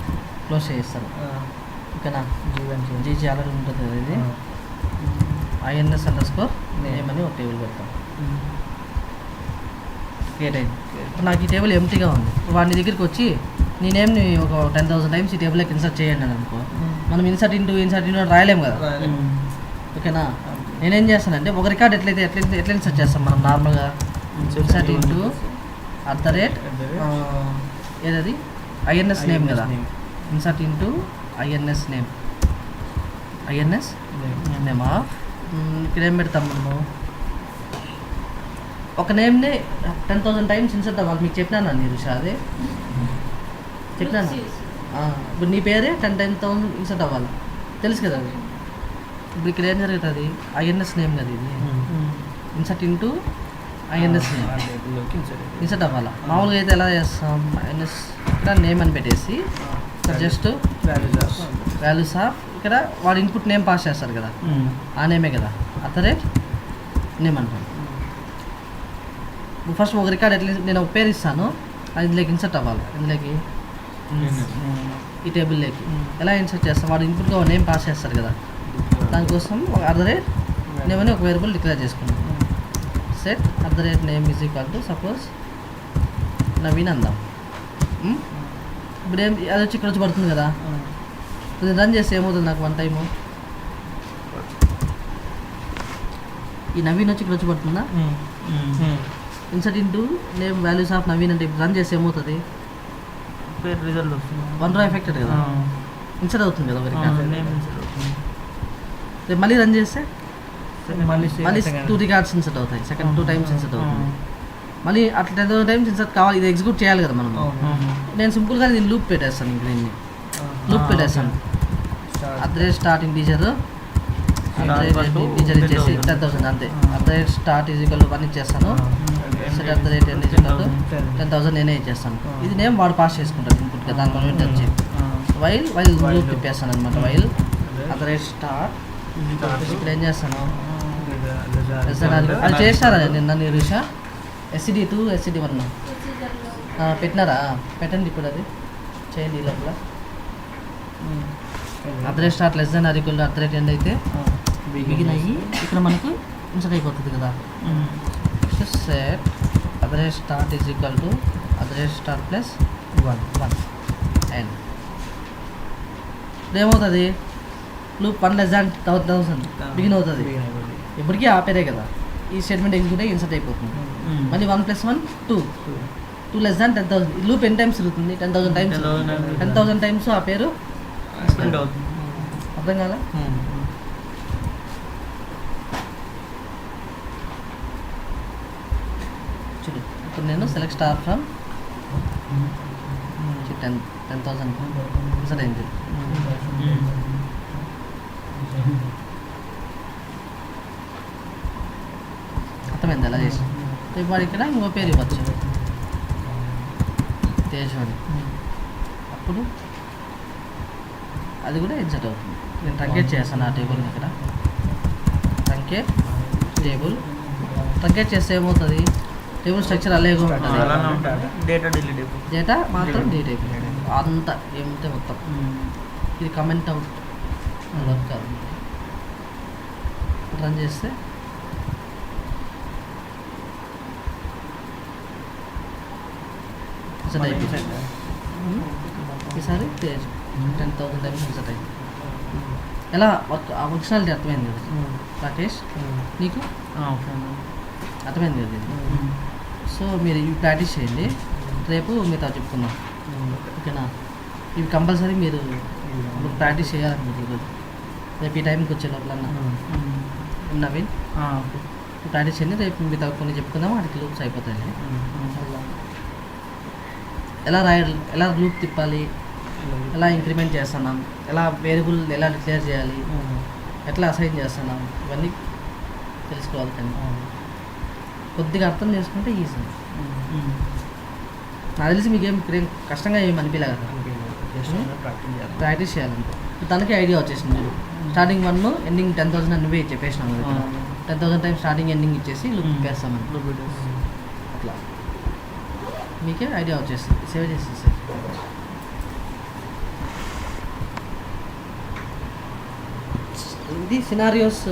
close చేయిస్తారు. ఓకేనా, జీజీ ఆల్రెడీ ఉంటుంది కదా, ఇది INS_నేమ్ అని ఒక టేబుల్ పెడతాం. క్రియేట్ అయింది. ఇప్పుడు నాకు ఈ టేబుల్ ఎంటీగా ఉంది. వాడి దగ్గరికి వచ్చి నీ నేమ్ని ఒక 10,000 టైమ్స్ ఈ టేబుల్లోకి ఇన్సర్ట్ చేయండి అని అనుకో, మనం ఇన్సర్ట్ ఇంటూ రాయలేము కదా. ఓకేనా, నేనేం చేస్తానంటే ఒక రికార్డ్ ఎట్లా ఇన్సర్ట్ చేస్తాం మనం నార్మల్గా, ఇన్సర్ట్ ఇంటూ ఏదది INS నేమ్ కదా, insert into INS name of, ఇక్కడ ఏం పెడతాం మనము, ఒక నేమ్ని 10,000 టైమ్స్ ఇన్సర్ట్ అవ్వాలి. మీకు చెప్పినాను నేను అదే చెప్పినాను. ఇప్పుడు నీ పేరే 10,000 ఇన్సర్ట్ అవ్వాలి, తెలుసు కదా అది. ఇప్పుడు ఇక్కడ ఏం జరుగుతుంది, INS నేమ్ కదా ఇది, insert into INS name insert అవ్వాలి. మామూలుగా అయితే ఎలా చేస్తాం, INS ఇక్కడ నేమ్ అని పెట్టేసి జస్ట్ వాల్యూస్ ఆఫ్, ఇక్కడ వాడు ఇన్పుట్ నేమ్ పాస్ చేస్తారు కదా, ఆ నేమే కదా, నేమ్ అంటాం. ఫస్ట్ ఒక రికార్డ్ ఎట్లా నేను ఒక పేరు ఇస్తాను, అది ఇందులోకి ఇన్సర్ట్ అవ్వాలి. ఇందులోకి ఈ టేబుల్లోకి ఎలా ఇన్సర్ట్ చేస్తాం, వాడు ఇన్పుట్గా నేమ్ పాస్ చేస్తారు కదా, దానికోసం ఒక నేమ్ అని ఒక వేరియబుల్ డిక్లేర్ చేసుకున్నాం. Set name is equal to suppose Naveen అందాం. ఇప్పుడు అది వచ్చి ఇక్కడ వచ్చి పడుతుంది కదా, ఇది రన్ చేస్తే ఏమవుతుంది నాకు 1 టైము, ఈ నవీన్ వచ్చి ఇక్కడ వచ్చి పడుతుందా, insert into name values of Naveen అంటే ఇప్పుడు రన్ చేస్తే ఏమవుతుంది, పేరు రిజల్ట్ వస్తుంది. 1 రో ఎఫెక్టెడ్ కదా, ఇన్సర్ట్ అవుతుంది కదా ఒక రికార్డ్. నేమ్ ఇన్సర్ట్ అవుతుంది. రేపు మళ్ళీ రన్ చేస్తే మళ్ళీ మళ్ళీ second. 2 రికార్డ్స్ ఇన్సర్ట్ అవుతాయి, సెకండ్ 2 టైమ్స్ ఇన్సర్ట్ అవుతుంది. మళ్ళీ అట్లా 10,000 టైమ్స్ ఇన్సర్ట్ కావాలి, ఇది ఎగ్జిక్యూట్ చేయాలి కదా మనం. నేను సింపుల్గా దీన్ని లూప్ పెట్టేస్తాను, ఇంక దీన్ని లూప్ పెట్టేస్తాను. స్టార్ట్ ఇంటీజర్ ఇంటీజర్ ఇచ్చేసి 10,000 అంతే. స్టార్ట్ ఈజ్వల్ 1 ఇచ్చేస్తాను, సెట్ end ఈజ్వల్ 10,000 నేనే ఇచ్చేస్తాను. ఇది నేమ్ వాడు పాస్ చేసుకుంటాడు ఇన్పుట్గా, దాని మనం టచ్ చేయి. వైల్ లూప్ తిప్పేస్తాను అనమాట. వైల్ స్టార్ట్ ఇక్కడ ఏం చేస్తాను, అది చేస్తారా నిన్న నిరీష SCD2 SCD1 పెట్టినారా? పెట్టండి ఇప్పుడు, అది చేయండి. ఈ లోపల స్టార్ట్ end అయితే బిగిన్ అయ్యి ఇక్కడ మనకు ఇన్సర్ట్ అయిపోతుంది కదా. Set start start plus 1 and ఇప్పుడు ఏమవుతుంది, లూప్ 1 less than 1000 బిగిన్ అవుతుంది. ఇప్పటికీ ఆపేరే కదా, ఈ స్టేట్మెంట్ ఎగ్జిక్యూట్ అయ్యి ఇన్సర్ట్ అయిపోతుంది. మళ్ళీ 1 + 1 2 less than 10,000. ఈ లూప్ ఎన్ని టైమ్స్ తిరుగుతుంది? 10,000 టైమ్స్. 10,000 టైమ్స్ ఆ పేరు అర్థం కాదా? చూడు, ఇప్పుడు నేను సెలెక్ట్ స్టార్ ఫ్రమ్ 10,000 ఇన్సర్ట్ అయింది. అర్థమైంది ఎలా చేసి. ఇప్పుడు ఇక్కడ ఇంకో పేరు ఇవ్వచ్చు, తేజవాణి. అప్పుడు అది కూడా ఇన్సర్ట్ అవుతుంది. నేను ట్రంకేట్ చేస్తాను ఆ టేబుల్ని. ఇక్కడ ట్రంకేట్ టేబుల్ ట్రంకేట్ చేస్తే ఏమవుతుంది, టేబుల్ స్ట్రక్చర్ అలాగే ఉంటుంది, డేటా మాత్రం డిలీట్ అయిపోయింది. అంతా ఏముంటే మొత్తం. ఇది కమెంట్ అవుట్ వర్క్ కాదు. రన్ చేస్తే ఇన్సర్ట్ అయిపోయింది. ఈసారి తేజ్ 10,000 టైమ్స్ ఇన్సర్ట్ అయింది. ఎలా ఆ ఫంక్షనాలిటీ అర్థమైంది కదా రాకేష్ నీకు? అర్థమైంది కదా ఇది. సో మీరు ఇవి ప్రాక్టీస్ చేయండి, రేపు మీతో చెప్పుకుందాం, ఓకేనా? ఇవి కంపల్సరీ మీరు ప్రాక్టీస్ చేయాలనుకుంటుంది ఈరోజు, రేపు ఈ టైంకి వచ్చే లోపల. నవీన్ ప్రాక్టీస్ చేయండి, రేపు మీతో కొన్ని చెప్పుకుందాం, వాటికి లూప్స్ అయిపోతాయి. ఎలా రాయాలి, ఎలా లూప్ తిప్పాలి, ఎలా ఇంక్రిమెంట్ చేస్తున్నాం, ఎలా వేరియబుల్ ఎలా డిక్లేర్ చేయాలి, ఎట్లా అసైన్ చేస్తున్నాం, ఇవన్నీ తెలుసుకోవాలి. కానీ కొద్దిగా అర్థం చేసుకుంటే ఈజీ. నాకు తెలిసి మీకు ఏం కష్టంగా ఏమి అనిపించలే కదా, ప్రాక్టీస్ చేయాలంటే. తనకి ఐడియా వచ్చేసింది. స్టార్టింగ్ 1 ఎండింగ్ 10,000 అని నువ్వే చెప్పేసినాం కదా. 10,000 టైమ్స్ స్టార్టింగ్ ఎండింగ్ ఇచ్చేసి లూప్ తిప్పేస్తామని అట్లా మీకే ఐడియా వచ్చేస్తుంది. సేవ్ చేసేసి ఇది సినారియోస్